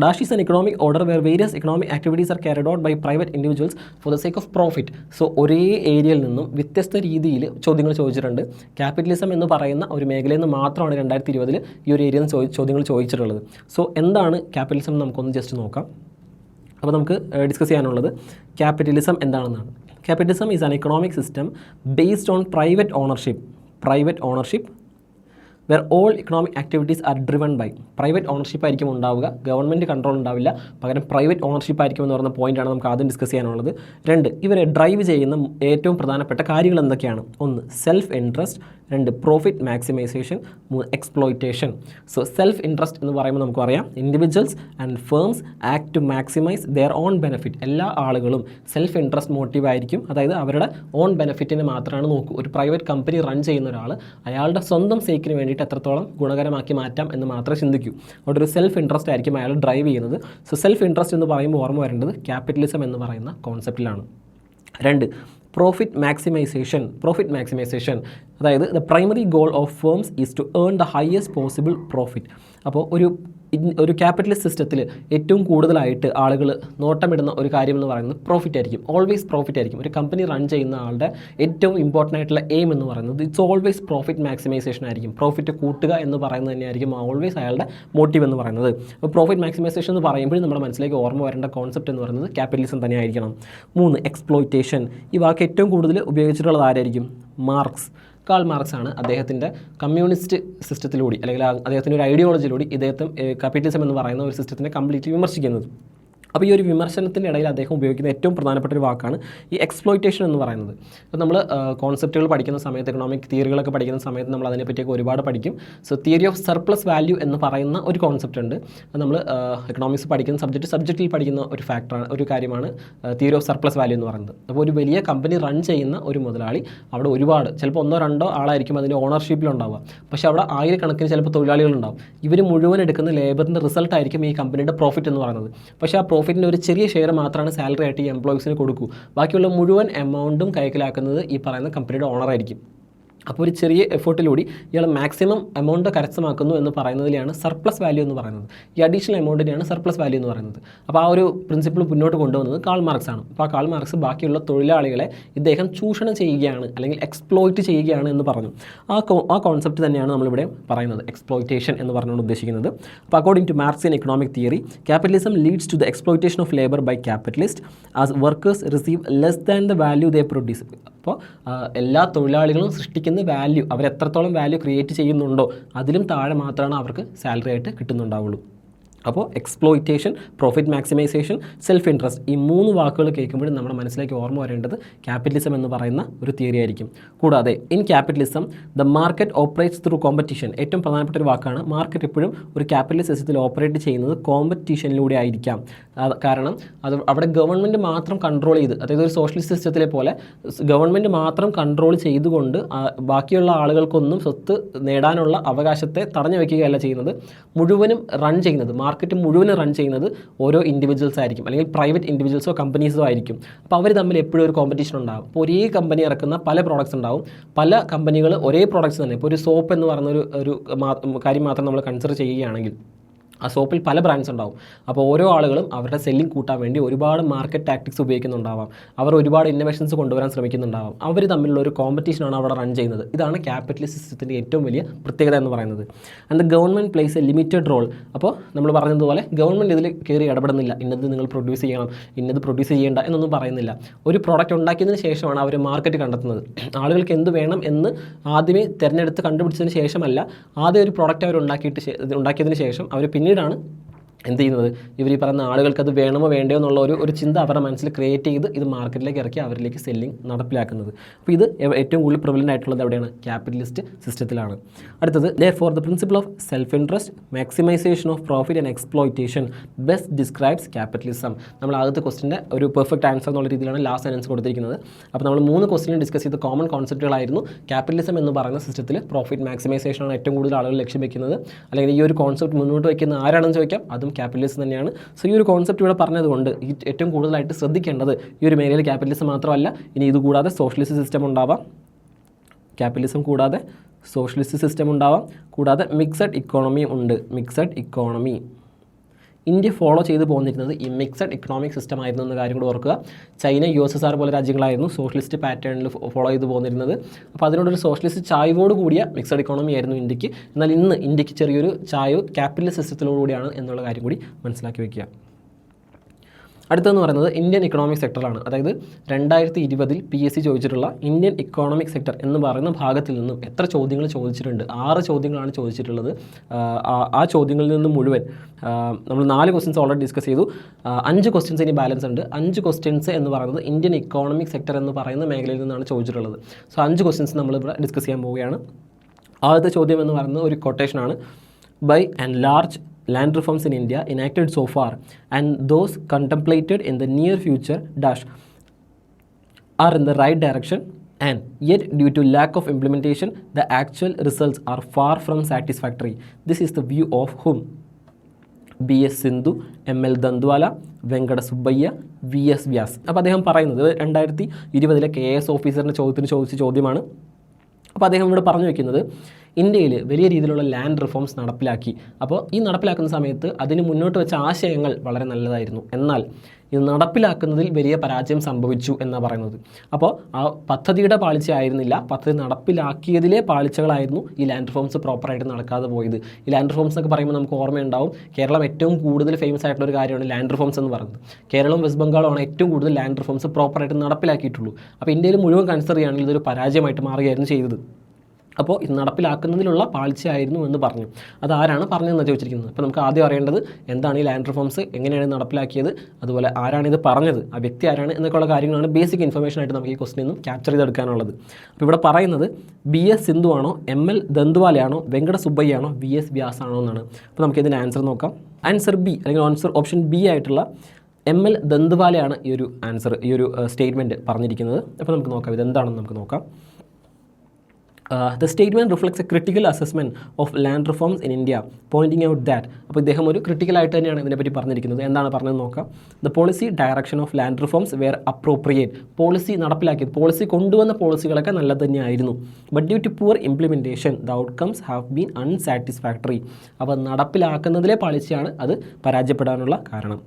dash is an economic order where various economic activities are carried out by private individuals for the sake of profit. So ഒരേ ഏരിയയിൽ നിന്നും വ്യത്യസ്ത രീതിയിൽ ചോദ്യങ്ങൾ ചോദിച്ചിട്ടുണ്ട്. ക്യാപിറ്റലിസം എന്ന് പറയുന്ന ഒരു മേഖലയിൽ നിന്ന് മാത്രമാണ് 2020 ഈ ഒരു ഏരിയയിൽ നിന്ന് ചോദ്യങ്ങൾ ചോദിച്ചിട്ടുള്ളത്. സോ എന്താണ് ക്യാപിറ്റലിസം എന്ന് നമുക്കൊന്ന് ജസ്റ്റ് നോക്കാം. അപ്പോൾ നമുക്ക് ഡിസ്കസ് ചെയ്യാനുള്ളത് ക്യാപിറ്റലിസം എന്താണെന്നാണ്. Capitalism is an economic system based on private ownership where all economic activities are driven by. Private ownership ആയിരിക്കും ഉണ്ടാവുക, ഗവൺമെൻറ് കൺട്രോൾ ഉണ്ടാവില്ല, പകരം പ്രൈവറ്റ് ഓണർഷിപ്പ് ആയിരിക്കും എന്ന് പറയുന്ന പോയിൻ്റാണ് നമുക്ക് ആദ്യം ഡിസ്കസ് ചെയ്യാനുള്ളത്. രണ്ട്, ഇവരെ ഡ്രൈവ് ചെയ്യുന്ന ഏറ്റവും പ്രധാനപ്പെട്ട കാര്യങ്ങൾ എന്തൊക്കെയാണ്. ഒന്ന്, സെൽഫ് ഇൻട്രസ്റ്റ്. രണ്ട്, പ്രോഫിറ്റ് മാക്സിമൈസേഷൻ. മൂന്ന്, എക്സ്പ്ലോയിറ്റേഷൻ. സോ സെൽഫ് ഇൻട്രസ്റ്റ് എന്ന് പറയുമ്പോൾ നമുക്കറിയാം individuals and firms act to maximise their own benefit. എല്ലാ ആളുകളും സെൽഫ് ഇൻട്രസ്റ്റ് മോട്ടീവ് ആയിരിക്കും, അതായത് അവരുടെ ഓൺ ബെനിഫിറ്റിന് മാത്രമാണ് നോക്കൂ. ഒരു പ്രൈവറ്റ് കമ്പനി റൺ ചെയ്യുന്ന ഒരാൾ അയാളുടെ സ്വന്തം സേക്കിന് വേണ്ടിയിട്ട് എത്രത്തോളം ഗുണകരമാക്കി മാറ്റാം എന്ന് മാത്രമേ ചിന്തിക്കൂ. അവിടെ ഒരു സെൽഫ് ഇൻട്രസ്റ്റ് ആയിരിക്കും അയാൾ ഡ്രൈവ് ചെയ്യുന്നത്. സോ സെൽഫ് ഇൻട്രസ്റ്റ് എന്ന് പറയുമ്പോൾ ഓർമ്മ വരേണ്ടത് ക്യാപിറ്റലിസം എന്ന് പറയുന്ന കോൺസെപ്റ്റിലാണ്. രണ്ട്, പ്രോഫിറ്റ് മാക്സിമൈസേഷൻ, അതായത് the primary goal of firms is to earn the highest possible profit. അപ്പോൾ ഒരു ക്യാപിറ്റലിസ്റ്റ് സിസ്റ്റത്തിൽ ഏറ്റവും കൂടുതലായിട്ട് ആളുകൾ നോട്ടമിടുന്ന ഒരു കാര്യം എന്ന് പറയുന്നത് പ്രോഫിറ്റ് ആയിരിക്കും. ഓൾവേസ് പ്രോഫിറ്റ് ആയിരിക്കും. ഒരു കമ്പനി റൺ ചെയ്യുന്ന ആളുടെ ഏറ്റവും ഇമ്പോർട്ടൻ്റ് ആയിട്ടുള്ള എയിം എന്ന് പറയുന്നത് ഇറ്റ്സ് ഓൾവേസ് പ്രോഫിറ്റ് മാക്സിമൈസേഷൻ ആയിരിക്കും. പ്രോഫിറ്റ് കൂട്ടുക എന്ന് പറയുന്നത് തന്നെയായിരിക്കും ഓൾവേസ് അയാളുടെ മോട്ടീവ് എന്ന് പറയുന്നത്. അപ്പോൾ പ്രോഫിറ്റ് മാക്സിമൈസേഷൻ എന്ന് പറയുമ്പോൾ നമ്മുടെ മനസ്സിലേക്ക് ഓർമ്മ വരേണ്ട കോൺസെപ്റ്റ് എന്ന് പറയുന്നത് ക്യാപിറ്റലിസം തന്നെയായിരിക്കണം. മൂന്ന്, എക്സ്പ്ലോയിറ്റേഷൻ. ഈ വാക്ക് ഏറ്റവും കൂടുതൽ ഉപയോഗിച്ചിട്ടുള്ളത് ആരായിരിക്കും? കാൾ മാർക്സ് ആണ്. അദ്ദേഹത്തിൻ്റെ കമ്മ്യൂണിസ്റ്റ് സിസ്റ്റത്തിലൂടെ അല്ലെങ്കിൽ അദ്ദേഹത്തിൻ്റെ ഒരു ഐഡിയോളജിയിലൂടെ ഇദ്ദേഹത്തെ ക്യാപിറ്റലിസം എന്ന് പറയുന്ന ഒരു സിസ്റ്റത്തിനെ കംപ്ലീറ്റ്ലി വിമർശിക്കുന്നത്. അപ്പോൾ ഈ ഒരു വിമർശനത്തിൻ്റെ ഇടയിൽ അദ്ദേഹം ഉപയോഗിക്കുന്ന ഏറ്റവും പ്രധാനപ്പെട്ട ഒരു വാക്കാണ് ഈ എക്സ്പ്ലോയിറ്റേഷൻ എന്ന് പറയുന്നത്. അപ്പോൾ നമ്മൾ കോൺസെപ്റ്റുകൾ പഠിക്കുന്ന സമയത്ത്, എക്കണോമിക് തിയറികളൊക്കെ പഠിക്കുന്ന സമയത്ത് നമ്മൾ അതിനെപ്പറ്റിയൊക്കെ ഒരുപാട് പഠിക്കും. So theory of surplus value എന്ന് പറയുന്ന ഒരു കോൺസെപ്റ്റ് ഉണ്ട്. നമ്മൾ എക്കണോമിക്സ് പഠിക്കുന്ന സബ്ജക്റ്റിൽ പഠിക്കുന്ന ഒരു കാര്യമാണ് തിയറി ഓഫ് സർപ്ലസ് വാല്യൂ എന്ന് പറയുന്നത്. അപ്പോൾ ഒരു വലിയ കമ്പനി റൺ ചെയ്യുന്ന ഒരു മുതലാളി അവിടെ ഒരുപാട്, ചിലപ്പോൾ 1-2 ആളായിരിക്കും അതിൻ്റെ ഓണർഷിപ്പിലുണ്ടാവുക. പക്ഷേ അവിടെ ആയിരക്കണക്കിന് ചിലപ്പോൾ തൊഴിലാളികളുണ്ടാവും. ഇവർ മുഴുവൻ എടുക്കുന്ന ലേബറിൻ്റെ റിസൾട്ടായിരിക്കും ഈ കമ്പനിയുടെ പ്രോഫിറ്റ് എന്ന് പറയുന്നത്. പക്ഷേ ആ പ്രോഫിറ്റിൻ്റെ ഒരു ചെറിയ ഷെയർ മാത്രമാണ് സാലറി ആയിട്ട് ഈ എംപ്ലോയീസിന് കൊടുക്കൂ. ബാക്കിയുള്ള മുഴുവൻ എമൗണ്ടും കൈക്കലാക്കുന്നത് ഈ പറയുന്ന കമ്പനിയുടെ ഓണറായിരിക്കും. അപ്പോൾ ഒരു ചെറിയ എഫേർട്ടിലൂടെ ഇയാൾ മാക്സിമം എമൗണ്ട് കരസ്ഥമാക്കുന്നു എന്ന് പറയുന്നതിലാണ് സർപ്ലസ് വാല്യൂ എന്ന് പറയുന്നത്. ഈ അഡീഷണൽ എമൗണ്ടിനെയാണ് സർപ്ലസ് വാല്യൂ എന്ന് പറയുന്നത്. അപ്പോൾ ആ ഒരു പ്രിൻസിപ്പിൾ മുന്നോട്ട് കൊണ്ടുവന്നത് കാൾ മാർക്സ് ആണ്. അപ്പോൾ ആ കാൾ മാർക്സ് ബാക്കിയുള്ള തൊഴിലാളികളെ ഇദ്ദേഹം ചൂഷണം ചെയ്യുകയാണ് അല്ലെങ്കിൽ എക്സ്പ്ലോയിറ്റ് ചെയ്യുകയാണ് എന്ന് പറഞ്ഞു. ആ കോൺസെപ്റ്റ് തന്നെയാണ് നമ്മളിവിടെ പറയുന്നത്, എക്സ്പ്ലോയിറ്റേഷൻ എന്ന് പറഞ്ഞുകൊണ്ട് ഉദ്ദേശിക്കുന്നത്. അപ്പോൾ according to Marxian economic theory, capitalism leads to the exploitation of labour by capitalist as workers receive less than the value they produce. അപ്പോൾ എല്ലാ തൊഴിലാളികളും സൃഷ്ടിക്കുന്ന വാല്യൂ, അവരെത്രത്തോളം വാല്യൂ ക്രിയേറ്റ് ചെയ്യുന്നുണ്ടോ അതിലും താഴെ മാത്രമാണ് അവർക്ക് സാലറി ആയിട്ട് കിട്ടുന്നുണ്ടാവുള്ളൂ. അപ്പോൾ exploitation, profit maximisation, self interest, ഈ 3 വാക്കുകൾ കേൾക്കുമ്പോഴും നമ്മുടെ മനസ്സിലേക്ക് ഓർമ്മ വരേണ്ടത് ക്യാപിറ്റലിസം എന്ന് പറയുന്ന ഒരു തിയറി ആയിരിക്കും. കൂടാതെ in capitalism the market operates through competition. ഏറ്റവും പ്രധാനപ്പെട്ട ഒരു വാക്കാണ്. മാർക്കറ്റ് എപ്പോഴും ഒരു ക്യാപിറ്റലിസ്റ്റ് സിസ്റ്റത്തിൽ ഓപ്പറേറ്റ് ചെയ്യുന്നത് കോമ്പറ്റീഷനിലൂടെ ആയിരിക്കാം. കാരണം അത് അവിടെ ഗവൺമെൻറ് മാത്രം കൺട്രോൾ ചെയ്ത്, അതായത് ഒരു സോഷ്യലിസ്റ്റ് സിസ്റ്റത്തിലെ പോലെ ഗവൺമെൻറ് മാത്രം കൺട്രോൾ ചെയ്തുകൊണ്ട് ബാക്കിയുള്ള ആളുകൾക്കൊന്നും സ്വത്ത് നേടാനുള്ള അവകാശത്തെ തടഞ്ഞു വയ്ക്കുകയല്ല ചെയ്യുന്നത്. മുഴുവനും റൺ ചെയ്യുന്നത്, മാർക്കറ്റ് മുഴുവനും റൺ ചെയ്യുന്നത് ഓരോ ഇൻഡിവിജ്വൽസ് ആയിരിക്കും, അല്ലെങ്കിൽ പ്രൈവറ്റ് ഇൻഡിവിജ്വൽസോ കമ്പനീസോ ആയിരിക്കും. അപ്പോൾ അവർ തമ്മിൽ എപ്പോഴും ഒരു കോമ്പറ്റീഷൻ ഉണ്ടാകും. അപ്പോൾ ഒരേ കമ്പനി ഇറക്കുന്ന പല പ്രോഡക്റ്റ്സ് ഉണ്ടാവും, പല കമ്പനികൾ ഒരേ പ്രോഡക്റ്റ്സ് തന്നെ. ഇപ്പോൾ ഒരു സോപ്പ് എന്ന് പറയുന്ന ഒരു കാര്യം മാത്രം നമ്മൾ കൺസിഡർ ചെയ്യുകയാണെങ്കിൽ ആ സോപ്പിൽ പല ബ്രാൻഡ്സ് ഉണ്ടാവും. അപ്പോൾ ഓരോ ആളുകളും അവരുടെ സെല്ലിംഗ് കൂട്ടാൻ വേണ്ടി ഒരുപാട് മാർക്കറ്റ് ടാക്ടിക്സ് ഉപയോഗിക്കുന്നുണ്ടാവാം, അവർ ഒരുപാട് ഇന്നോവേഷൻസ് കൊണ്ടുവരാൻ ശ്രമിക്കുന്നുണ്ടാവാം. അവർ തമ്മിലുള്ള ഒരു കോമ്പറ്റീഷനാണ് അവിടെ റൺ ചെയ്യുന്നത്. ഇതാണ് ക്യാപിറ്റലിസ്റ്റ് സിസ്റ്റത്തിൻ്റെ ഏറ്റവും വലിയ പ്രത്യേകത എന്ന് പറയുന്നത്. And the government plays a limited role. അപ്പോൾ നമ്മൾ പറഞ്ഞതുപോലെ ഗവൺമെൻറ് ഇതിൽ കയറി ഇടപെടുന്നില്ല. ഇന്നത് നിങ്ങൾ പ്രൊഡ്യൂസ് ചെയ്യണം, ഇന്നത് പ്രൊഡ്യൂസ് ചെയ്യേണ്ട എന്നൊന്നും പറയുന്നില്ല. ഒരു പ്രോഡക്റ്റ് ഉണ്ടാക്കിയതിന് ശേഷമാണ് അവർ മാർക്കറ്റ് കണ്ടെത്തുന്നത്. ആളുകൾക്ക് എന്ത് വേണം എന്ന് ആദ്യമേ തിരഞ്ഞെടുത്ത് കണ്ടുപിടിച്ചതിന് ശേഷമല്ല, ആദ്യം ഒരു പ്രോഡക്റ്റ് അവർ ഉണ്ടാക്കിയതിന് ശേഷം അവർ പിന്നീടാണ് എന്ത് ചെയ്യുന്നത്, ഇവർ ഈ പറയുന്ന ആളുകൾക്ക് അത് വേണമോ വേണ്ടയോ എന്നുള്ള ഒരു ചിന്ത അവരുടെ മനസ്സിൽ ക്രിയേറ്റ് ചെയ്ത് ഇത് മാർക്കറ്റിലേക്ക് ഇറക്കി അവരിലേക്ക് സെല്ലിംഗ് നടപ്പിലാക്കുന്നത്. അപ്പോൾ ഇത് ഏറ്റവും കൂടുതൽ പ്രിവലൻ്റ് ആയിട്ടുള്ളത് എവിടെയാണ്? ക്യാപിറ്റലിസ്റ്റ് സിസ്റ്റത്തിലാണ്. അടുത്തത് therefore the principle of self interest, maximization of profit and exploitation best describes capitalism. നമ്മൾ ആദ്യത്തെ ക്വസ്റ്റിൻ്റെ ഒരു പെർഫെക്റ്റ് ആൻസർ എന്നുള്ള രീതിയിലാണ് ലാസ്റ്റ് സെൻറ്റൻസ് കൊടുത്തിരിക്കുന്നത്. അപ്പോൾ നമ്മൾ 3 ക്വസ്റ്റിനും ഡിസ്കസ് ചെയ്ത കോമൺ കോൺസെപ്റ്റുകളായിരുന്നു. ക്യാപിറ്റലിസം എന്ന് പറയുന്ന സിസ്റ്റത്തിൽ പ്രോഫിറ്റ് മാക്സിമൈസേഷനാണ് ഏറ്റവും കൂടുതൽ ആളുകൾ ലക്ഷ്യം വെക്കുന്നത്, അല്ലെങ്കിൽ ഈ ഒരു കോൺസെപ്റ്റ് മുന്നോട്ട് വയ്ക്കുന്ന ആരാണെന്ന് ചോദിക്കാം, അതും ക്യാപിറ്റലിസം തന്നെയാണ്. സോ ഈ ഒരു കോൺസെപ്റ്റ് ഇവിടെ പറഞ്ഞതുകൊണ്ട് ഏറ്റവും കൂടുതലായിട്ട് ശ്രദ്ധിക്കേണ്ടത് ഈ ഒരു മേഖലയിൽ ക്യാപിറ്റലിസം മാത്രമല്ല, ഇനി ഇതുകൂടാതെ സോഷ്യലിസ്റ്റ് സിസ്റ്റം ഉണ്ടാവാം, ക്യാപിറ്റലിസം കൂടാതെ സോഷ്യലിസ്റ്റ് സിസ്റ്റം ഉണ്ടാവാം, കൂടാതെ മിക്സഡ് ഇക്കോണമിയും ഉണ്ട്. മിക്സഡ് ഇക്കോണമി ഇന്ത്യ ഫോളോ ചെയ്ത് പോന്നിരുന്നത് ഈ മിക്സഡ് ഇക്കണോമിക് സിസ്റ്റം ആയിരുന്നു എന്ന കാര്യം കൂടെ ഓർക്കുക. ചൈന, USSR പോലെ രാജ്യങ്ങളായിരുന്നു സോഷ്യലിസ്റ്റ് പാറ്റേണിൽ ഫോളോ ചെയ്ത് പോന്നിരുന്നത്. അപ്പോൾ അതിനോടൊരു സോഷ്യലിസ്റ്റ് ചായ്വോട് കൂടിയ മിക്സഡ് ഇക്കോണമി ആയിരുന്നു ഇന്ത്യക്ക്. എന്നാൽ ഇന്ന് ഇന്ത്യക്ക് ചെറിയൊരു ചായവ് ക്യാപിറ്റലിസ്റ്റ് സിസ്റ്റത്തിലോടുകൂടിയാണ് എന്നുള്ള കാര്യം കൂടി മനസ്സിലാക്കി വയ്ക്കുക. അടുത്തതെന്ന് പറയുന്നത് ഇന്ത്യൻ ഇക്കണോമിക് സെക്ടറാണ്. അതായത് 2020 PSC ചോദിച്ചിട്ടുള്ള ഇന്ത്യൻ ഇക്കണോമിക് സെക്ടർ എന്ന് പറയുന്ന ഭാഗത്തിൽ നിന്നും എത്ര ചോദ്യങ്ങൾ ചോദിച്ചിട്ടുണ്ട്? 6 ചോദ്യങ്ങളാണ് ചോദിച്ചിട്ടുള്ളത്. ആ ചോദ്യങ്ങളിൽ നിന്ന് മുഴുവൻ നമ്മൾ 4 ക്വസ്റ്റ്യൻസ് ഓൾറെഡി ഡിസ്കസ് ചെയ്തു. 5 ക്വസ്റ്റ്യൻസ് ഇനി ബാലൻസ് ഉണ്ട്. 5 ക്വസ്റ്റ്യൻസ് എന്ന് പറയുന്നത് ഇന്ത്യൻ ഇക്കണോമിക് സെക്ടർ എന്ന് പറയുന്ന മേഖലയിൽ നിന്നാണ് ചോദിച്ചിട്ടുള്ളത്. സോ 5 ക്വസ്റ്റ്യൻസ് നമ്മളിവിടെ ഡിസ്കസ് ചെയ്യാൻ പോവുകയാണ്. ആദ്യത്തെ ചോദ്യം എന്ന് പറയുന്നത് ഒരു കൊട്ടേഷനാണ്. By and large land reforms in India enacted so far and those contemplated in the near future dash are in the right direction, and yet due to lack of implementation the actual results are far from satisfactory. This is the view of whom? BS Sindhu, ML Dandwala, Venkata Subbaiah, VS Vyas. അപ്പോൾ അദ്ദേഹം പറയുന്നത് 2020 KS ഓഫീസറിൻ്റെ ചോദിച്ച ചോദ്യമാണ്. അപ്പോൾ അദ്ദേഹം ഇവിടെ പറഞ്ഞു വയ്ക്കുന്നത് ഇന്ത്യയിൽ വലിയ രീതിയിലുള്ള ലാൻഡ് റിഫോംസ് നടപ്പിലാക്കി. അപ്പോൾ ഈ നടപ്പിലാക്കുന്ന സമയത്ത് അതിന് മുന്നോട്ട് വെച്ച ആശയങ്ങൾ വളരെ നല്ലതായിരുന്നു, എന്നാൽ ഇത് നടപ്പിലാക്കുന്നതിൽ വലിയ പരാജയം സംഭവിച്ചു എന്നാണ് പറയുന്നത്. അപ്പോൾ ആ പദ്ധതിയുടെ പാളിച്ചയായിരുന്നില്ല, പദ്ധതി നടപ്പിലാക്കിയതിലെ പാളിച്ചകളായിരുന്നു ഈ ലാൻഡ് റിഫോംസ് പ്രോപ്പറായിട്ട് നടക്കാതെ പോയത്. ഈ ലാൻഡ് റിഫോംസ് എന്നൊക്കെ പറയുമ്പോൾ നമുക്ക് ഓർമ്മയുണ്ടാവും, കേരളം ഏറ്റവും കൂടുതൽ ഫേമസ് ആയിട്ടുള്ള ഒരു കാര്യമാണ് ലാൻഡ് റിഫോംസ് എന്ന് പറയുന്നത്. കേരളവും വെസ്റ്റ് ബംഗാളുമാണ് ഏറ്റവും കൂടുതൽ ലാൻഡ് റിഫോംസ് പ്രോപ്പറായിട്ട് നടപ്പിലാക്കിയിട്ടുള്ളൂ. അപ്പോൾ ഇന്ത്യയിൽ മുഴുവൻ കൺസിഡർ ചെയ്യുകയാണെങ്കിൽ ഇതൊരു പരാജയമായിട്ട് മാറുകയായിരുന്നു ചെയ്തത്. അപ്പോൾ ഇത് നടപ്പിലാക്കുന്നതിലുള്ള പാളിച്ചയായിരുന്നു എന്ന് പറഞ്ഞു. അതാരാണ് പറഞ്ഞതെന്ന് ചോദിച്ചിരിക്കുന്നത്. അപ്പോൾ നമുക്ക് ആദ്യം അറിയേണ്ടത് എന്താണ് ഈ ലാൻഡ് റിഫോംസ്, എങ്ങനെയാണ് നടപ്പിലാക്കിയത്, അതുപോലെ ആരാണിത് പറഞ്ഞത്, ആ വ്യക്തി ആരാണ് എന്നൊക്കെയുള്ള കാര്യങ്ങളാണ് ബേസിക് ഇൻഫർമേഷൻ ആയിട്ട് നമുക്ക് ഈ ക്വസ്റ്റിനിൽ നിന്നും ക്യാപ്ചർ ചെയ്തെടുക്കാനുള്ളത്. അപ്പോൾ ഇവിടെ പറയുന്നത് BS സിന്ധു ആണോ, ML ദന്തുവാലയാണോ, വെങ്കട സുബ്ബയ്യാണോ, VS വ്യാസ് ആണോ എന്നാണ്. അപ്പോൾ നമുക്ക് ഇതിൻ്റെ ആൻസർ നോക്കാം. ആൻസർ ബി, അല്ലെങ്കിൽ ആൻസർ ഓപ്ഷൻ ബി ആയിട്ടുള്ള ML ദന്തുവാലയാണ് ഈ ഒരു ആൻസർ, ഈ ഒരു സ്റ്റേറ്റ്മെൻറ്റ് പറഞ്ഞിരിക്കുന്നത്. അപ്പോൾ നമുക്ക് നോക്കാം ഇതെന്താണെന്ന് നമുക്ക് നോക്കാം. The statement reflects a critical assessment of land reforms in India, pointing out that, അപ്പോൾ ഇദ്ദേഹം ഒരു ക്രിട്ടിക്കലായിട്ട് തന്നെയാണ് ഇതിനെപ്പറ്റി പറഞ്ഞിരിക്കുന്നത്. എന്താണ് പറഞ്ഞത് നോക്കാം. The policy direction of land reforms were appropriate. Policy നടപ്പിലാക്കിയത്, പോളിസി കൊണ്ടുവന്ന പോളിസികളൊക്കെ നല്ലത് തന്നെയായിരുന്നു. But due to poor implementation, the outcomes have been unsatisfactory. അപ്പോൾ നടപ്പിലാക്കുന്നതിലെ പാളിച്ചയാണ് അത് പരാജയപ്പെടാനുള്ള കാരണം.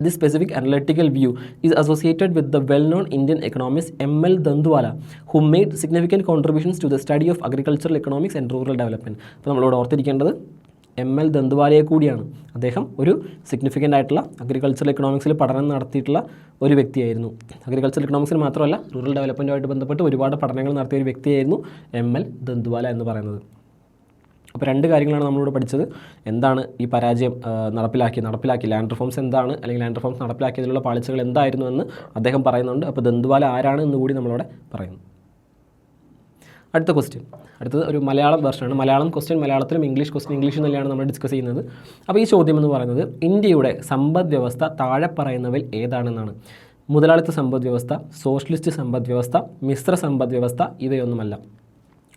This specific analytical view is associated with the well-known Indian economist ML Dandwala, who made significant contributions to the study of agricultural economics and rural development. അപ്പോൾ നമ്മളിവിടെ ഓർത്തിരിക്കേണ്ടത് ML ദന്തുവാലയെ കൂടിയാണ്. അദ്ദേഹം ഒരു significant ആയിട്ടുള്ള agricultural എക്കണോമിക്സിൽ പഠനം നടത്തിയിട്ടുള്ള ഒരു വ്യക്തിയായിരുന്നു. അഗ്രികൾച്ചറൽ എക്കണോമിക്സിൽ മാത്രമല്ല റൂറൽ ഡെവലപ്മെൻറ്റുമായിട്ട് ബന്ധപ്പെട്ട് ഒരുപാട് പഠനങ്ങൾ നടത്തിയ ഒരു വ്യക്തിയായിരുന്നു ML ദന്തുവാല എന്ന് പറയുന്നത്. അപ്പോൾ രണ്ട് കാര്യങ്ങളാണ് നമ്മളിവിടെ പഠിച്ചത്. എന്താണ് ഈ പരാജയം നടപ്പിലാക്കി ലാൻഡ് റിഫോംസ് എന്താണ്, അല്ലെങ്കിൽ ലാൻഡ് റിഫോംസ് നടപ്പിലാക്കിയതിലുള്ള പാളിച്ചകൾ എന്തായിരുന്നു എന്ന് അദ്ദേഹം പറയുന്നുണ്ട്. അപ്പോൾ ദന്തുവാല ആരാണ് എന്ന് കൂടി നമ്മളവിടെ പറയുന്നു. അടുത്ത ക്വസ്റ്റ്യൻ, അടുത്തത് ഒരു മലയാളം വെർഷനാണ്. മലയാളം ക്വസ്റ്റ്യൻ മലയാളത്തിലും ഇംഗ്ലീഷ് ക്വസ്റ്റ്യൻ ഇംഗ്ലീഷിൽ തന്നെയാണ് നമ്മൾ ഡിസ്കസ് ചെയ്യുന്നത്. അപ്പോൾ ഈ ചോദ്യം എന്ന് പറയുന്നത് ഇന്ത്യയുടെ സമ്പദ് വ്യവസ്ഥ താഴെ പറയുന്നവയിൽ ഏതാണെന്നാണ്. മുതലാളിത്ത സമ്പദ് വ്യവസ്ഥ, സോഷ്യലിസ്റ്റ് സമ്പദ് വ്യവസ്ഥ, മിശ്ര സമ്പദ് വ്യവസ്ഥ, ഇവയൊന്നുമല്ല.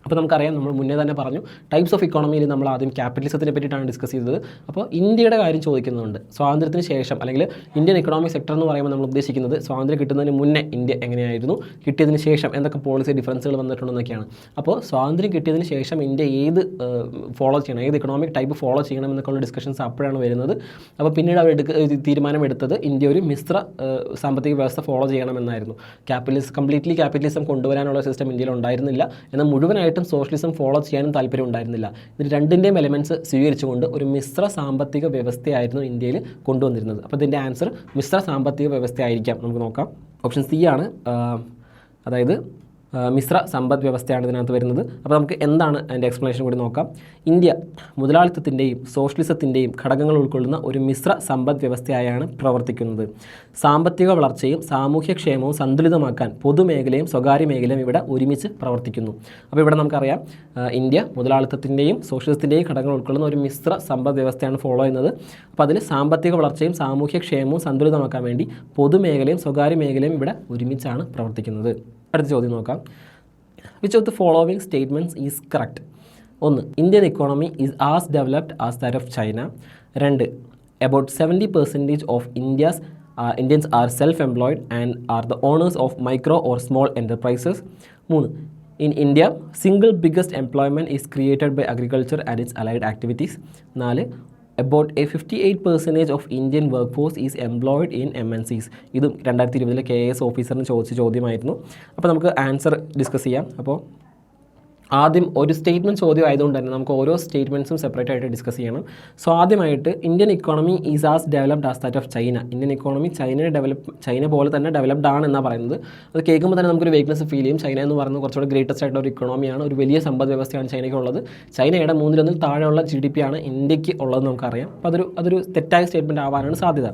അപ്പോൾ നമുക്കറിയാം, നമ്മൾ മുന്നേ തന്നെ പറഞ്ഞു, ടൈപ്സ് ഓഫ് ഇക്കോണമിയിൽ നമ്മൾ ആദ്യം ക്യാപിറ്റലിസത്തിനെ പറ്റിയിട്ടാണ് ഡിസ്കസ് ചെയ്തത്. അപ്പോൾ ഇന്ത്യയുടെ കാര്യം ചോദിക്കുന്നുണ്ട്. സ്വാതന്ത്ര്യത്തിന് ശേഷം അല്ലെങ്കിൽ ഇന്ത്യൻ ഇക്കണോമിക് സെക്ടർ എന്ന് പറയുമ്പോൾ നമ്മൾ ഉദ്ദേശിക്കുന്നത് സ്വാതന്ത്ര്യം കിട്ടുന്നതിന് മുന്നേ ഇന്ത്യ എങ്ങനെയായിരുന്നു, കിട്ടിയതിന് ശേഷം എന്തൊക്കെ പോളിസി ഡിഫറൻസുകൾ വന്നിട്ടുണ്ടെന്നൊക്കെയാണ്. അപ്പോൾ സ്വാതന്ത്ര്യം കിട്ടിയതിന് ശേഷം ഇന്ത്യ ഏത് ഫോളോ ചെയ്യണം, ഏത് ഇക്കണോമിക് ടൈപ്പ് ഫോളോ ചെയ്യണം എന്നൊക്കെയുള്ള ഡിസ്കഷൻസ് അപ്പോഴാണ് വരുന്നത്. അപ്പോൾ പിന്നീട് അവർ തീരുമാനമെടുത്തത് ഇന്ത്യ ഒരു മിശ്ര സാമ്പത്തിക വ്യവസ്ഥ ഫോളോ ചെയ്യണമെന്നായിരുന്നു. കംപ്ലീറ്റ്ലി ക്യാപിറ്റലിസം കൊണ്ടുവരാനുള്ള സിസ്റ്റം ഇന്ത്യയിൽ ഉണ്ടായിരുന്നില്ല, എന്നാൽ മുഴുവനായിട്ടും സോഷ്യലിസം ഫോളോ ചെയ്യാനും താല്പര്യം ഉണ്ടായിരുന്നില്ല. ഇതിന് രണ്ടിൻ്റെയും എലമെൻറ്റ്സ് സ്വീകരിച്ചുകൊണ്ട് ഒരു മിശ്ര സാമ്പത്തിക വ്യവസ്ഥയായിരുന്നു ഇന്ത്യയിൽ കൊണ്ടുവന്നിരുന്നത്. അപ്പോൾ ഇതിൻ്റെ ആൻസർ മിശ്ര സാമ്പത്തിക വ്യവസ്ഥയായിരിക്കാം. നമുക്ക് നോക്കാം. ഓപ്ഷൻ സി ആണ്, അതായത് മിശ്ര സമ്പദ് വ്യവസ്ഥയാണ് ഇതിനകത്ത് വരുന്നത്. അപ്പോൾ നമുക്ക് എന്താണ് അതിൻ്റെ എക്സ്പ്ലനേഷൻ കൂടി നോക്കാം. ഇന്ത്യ മുതലാളിത്തത്തിൻ്റെയും സോഷ്യലിസത്തിൻ്റെയും ഘടകങ്ങൾ ഉൾക്കൊള്ളുന്ന ഒരു മിശ്ര സമ്പദ് വ്യവസ്ഥയായാണ് പ്രവർത്തിക്കുന്നത്. സാമ്പത്തിക വളർച്ചയും സാമൂഹ്യക്ഷേമവും സന്തുലിതമാക്കാൻ പൊതുമേഖലയും സ്വകാര്യ മേഖലയും ഇവിടെ ഒരുമിച്ച് പ്രവർത്തിക്കുന്നു. അപ്പോൾ ഇവിടെ നമുക്കറിയാം, ഇന്ത്യ മുതലാളിത്തത്തിൻ്റെയും സോഷ്യലിസത്തിൻ്റെയും ഘടകങ്ങൾ ഉൾക്കൊള്ളുന്ന ഒരു മിശ്ര സമ്പദ് വ്യവസ്ഥയാണ് ഫോളോ ചെയ്യുന്നത്. അപ്പോൾ അതിൽ സാമ്പത്തിക വളർച്ചയും സാമൂഹ്യക്ഷേമവും സന്തുലിതമാക്കാൻ വേണ്ടി പൊതുമേഖലയും സ്വകാര്യ മേഖലയും ഇവിടെ ഒരുമിച്ചാണ് പ്രവർത്തിക്കുന്നത്. അടുത്ത ചോദ്യം നോക്കാം. Which of the following statements is correct? 1. Indian economy is as developed as that of China. 2. About 70% of Indians are self employed and are the owners of micro or small enterprises. 3. In India, single biggest employment is created by agriculture and its allied activities. 4. About a 58% of Indian workforce is employed in MNCs. ഇതും 2020 KS ഓഫീസറിന് ചോദിച്ച ചോദ്യമായിരുന്നു. അപ്പോൾ നമുക്ക് answer discuss ചെയ്യാം. അപ്പോൾ ആദ്യം ഒരു statement ചോദ്യം ആയതുകൊണ്ട് തന്നെ നമുക്ക് ഓരോ സ്റ്റേറ്റ്മെൻറ്റ്സും സെപ്പറേറ്റ് ആയിട്ട് ഡിസ്കസ് ചെയ്യണം. സോ ആദ്യമായിട്ട് Indian economy is as developed as that of China. Indian economy China പോലെ തന്നെ ഡെവലപ്ഡ് ആണ് എന്നാണ് പറയുന്നത്. അത് കേൾക്കുമ്പോൾ തന്നെ നമുക്കൊരു വീക്ക്നെസ് ഫീൽ ചെയ്യും. ചൈന എന്ന് പറയുന്നത് കുറച്ചുകൂടെ ഗ്രേറ്റസ്റ്റ് ആയിട്ടുള്ള ഒരു ഇക്കോണമിയാണ്, ഒരു വലിയ സമ്പദ് വ്യവസ്ഥയാണ് ചൈനയ്ക്കുള്ളത്. ചൈനയുടെ 3-1 താഴെയുള്ള GDP ആണ് ഇന്ത്യക്ക് ഉള്ളതെന്ന് നമുക്കറിയാം. അപ്പോൾ അതൊരു തെറ്റായ സ്റ്റേറ്റ്മെൻറ്റ് ആവാനാണ് സാധ്യത.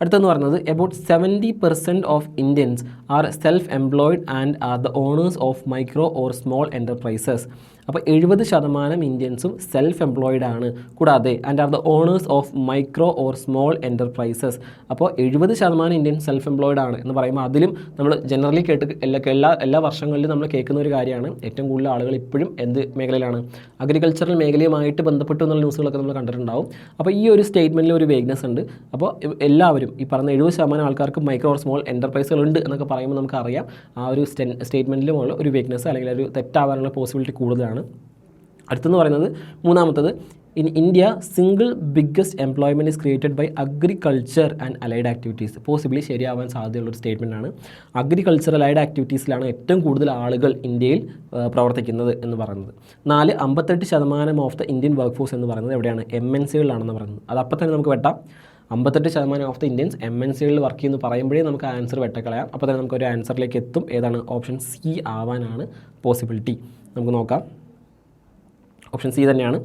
അടുത്തെന്ന് പറയുന്നത് about 70% of Indians are self employed and are the owners of micro or small enterprises. അപ്പോൾ 70% ഇന്ത്യൻസും സെൽഫ് എംപ്ലോയിഡ് ആണ്, കൂടാതെ and are the owners of micro or small enterprises. അപ്പോൾ 70% ഇന്ത്യൻ സെൽഫ് എംപ്ലോയിഡ് ആണ് എന്ന് പറയുമ്പോൾ അതിലും നമ്മൾ ജനറലി എല്ലാ വർഷങ്ങളിലും നമ്മൾ കേൾക്കുന്ന ഒരു കാര്യമാണ്, ഏറ്റവും കൂടുതൽ ആളുകൾ ഇപ്പോഴും എന്ത് മേഖലയിലാണ്, അഗ്രികൾച്ചറൽ മേഖലയുമായിട്ട് ബന്ധപ്പെട്ടു എന്നുള്ള ന്യൂസുകളൊക്കെ നമ്മൾ കണ്ടിട്ടുണ്ടാവും. അപ്പോൾ ഈ ഒരു സ്റ്റേറ്റ്മെൻറ്റിൽ ഒരു വേഗ്നെസ് ഉണ്ട്. അപ്പോൾ എല്ലാവരും ഈ പറഞ്ഞ 70% ആൾക്കാർക്ക് മൈക്രോ ഓർ സ്മോൾ എൻ്റർപ്രൈസുകൾ ഉണ്ട് എന്നൊക്കെ പറയുമ്പോൾ നമുക്കറിയാം ആ ഒരു സ്റ്റേറ്റ്മെൻറ്റിലുമുള്ള ഒരു വീക്ക്നെസ് അല്ലെങ്കിൽ ഒരു തെറ്റാവാനുള്ള പോസിബിലിറ്റി കൂടുതലാണ്. അടുത്തെന്ന് പറയുന്നത് മൂന്നാമത്തത്, in India single biggest employment is created by agriculture and allied activities. Possibly ശരിയാവാൻ സാധ്യതയുള്ളൊരു സ്റ്റേറ്റ്മെൻറ്റാണ്. അഗ്രികൾച്ചർ അലൈഡ് ആക്ടിവിറ്റീസിലാണ് ഏറ്റവും കൂടുതൽ ആളുകൾ ഇന്ത്യയിൽ പ്രവർത്തിക്കുന്നത് എന്ന് പറയുന്നത്. 4. 58% of the Indian work force എന്ന് പറയുന്നത് എവിടെയാണ്? MNCകളിലാണെന്ന് പറയുന്നത്. അത് അപ്പം തന്നെ നമുക്ക് വെട്ടാം. 58% ഓഫ് ദ ഇന്ത്യൻസ് MNCകളിൽ വർക്ക് ചെയ്യുന്നു പറയുമ്പോഴേ നമുക്ക് ആൻസർ വെട്ടക്കളയാം. അപ്പോൾ തന്നെ നമുക്കൊരു ആൻസറിലേക്ക് എത്തും. ഏതാണ്? ഓപ്ഷൻ സി ആവാനാണ് പോസിബിലിറ്റി. നമുക്ക് നോക്കാം. ഓപ്ഷൻ സി തന്നെയാണ്.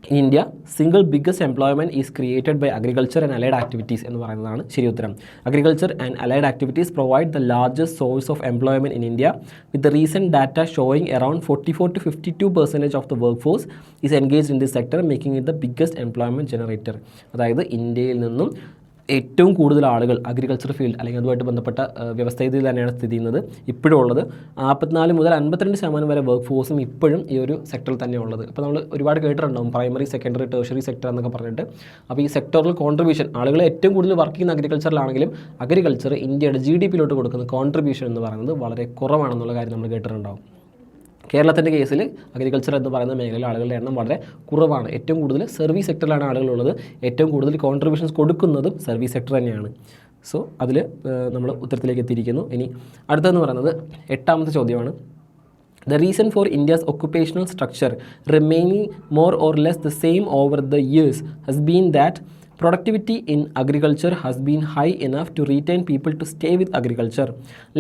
In India single biggest employment is created by agriculture and allied activities എന്ന് പറയുന്നതാണ് ശരി ഉത്തരം. Agriculture and allied activities provide the largest source of employment in India with the recent data showing around 44-52% of the work force is engaged in this sector, making it the biggest employment generator. അതായത് ഇന്ത്യയിൽ നിന്നും ഏറ്റവും കൂടുതൽ ആളുകൾ agriculture field അല്ലെങ്കിൽ അതുമായിട്ട് ബന്ധപ്പെട്ട വ്യവസ്ഥയിൽ തന്നെയാണ് സ്ഥിതി ചെയ്യുന്നത്. ഇപ്പോഴും ഉള്ളത് 44 മുതൽ 52% വരെ വർക്ക് ഫോഴ്സും ഇപ്പോഴും ഈ ഒരു സെക്ടറിൽ തന്നെ ഉള്ളത്. അപ്പോൾ നമ്മൾ ഒരുപാട് കേട്ടിട്ടുണ്ടാവും പ്രൈമറി, സെക്കൻഡറി, ടേർഷറി സെക്ടർ എന്നൊക്കെ പറഞ്ഞിട്ട്. അപ്പോൾ ഈ സെക്ടറിൽ കോൺട്രിബ്യൂഷൻ ആളുകൾ ഏറ്റവും കൂടുതൽ വർക്ക് ചെയ്യുന്ന അഗ്രികൾച്ചറിലാണെങ്കിലും അഗ്രികൾച്ചർ ഇന്ത്യയുടെ GDPയിലോട്ട് കൊടുക്കുന്ന കോൺട്രിബ്യൂഷൻ എന്ന് പറയുന്നത് വളരെ കുറവാണെന്നുള്ള കാര്യം നമ്മൾ കേട്ടിട്ടുണ്ടാവും. കേരളത്തിൻ്റെ കേസിൽ അഗ്രികൾച്ചർ എന്ന് പറയുന്ന മേഖലയിൽ ആളുകളുടെ എണ്ണം വളരെ കുറവാണ്. ഏറ്റവും കൂടുതൽ സർവീസ് സെക്ടറിലാണ് ആളുകളുള്ളത്. ഏറ്റവും കൂടുതൽ കോൺട്രിബ്യൂഷൻസ് കൊടുക്കുന്നതും സർവീസ് സെക്ടർ തന്നെയാണ്. സോ അതിൽ നമ്മൾ ഉത്തരത്തിലേക്ക് എത്തിയിരിക്കുന്നു. ഇനി അടുത്തതെന്ന് പറയുന്നത് 8ാമത്തെ ചോദ്യമാണ്. The reason for India's occupational structure remaining more or less the same over the years has been that productivity in agriculture has been high enough to retain people to stay with agriculture.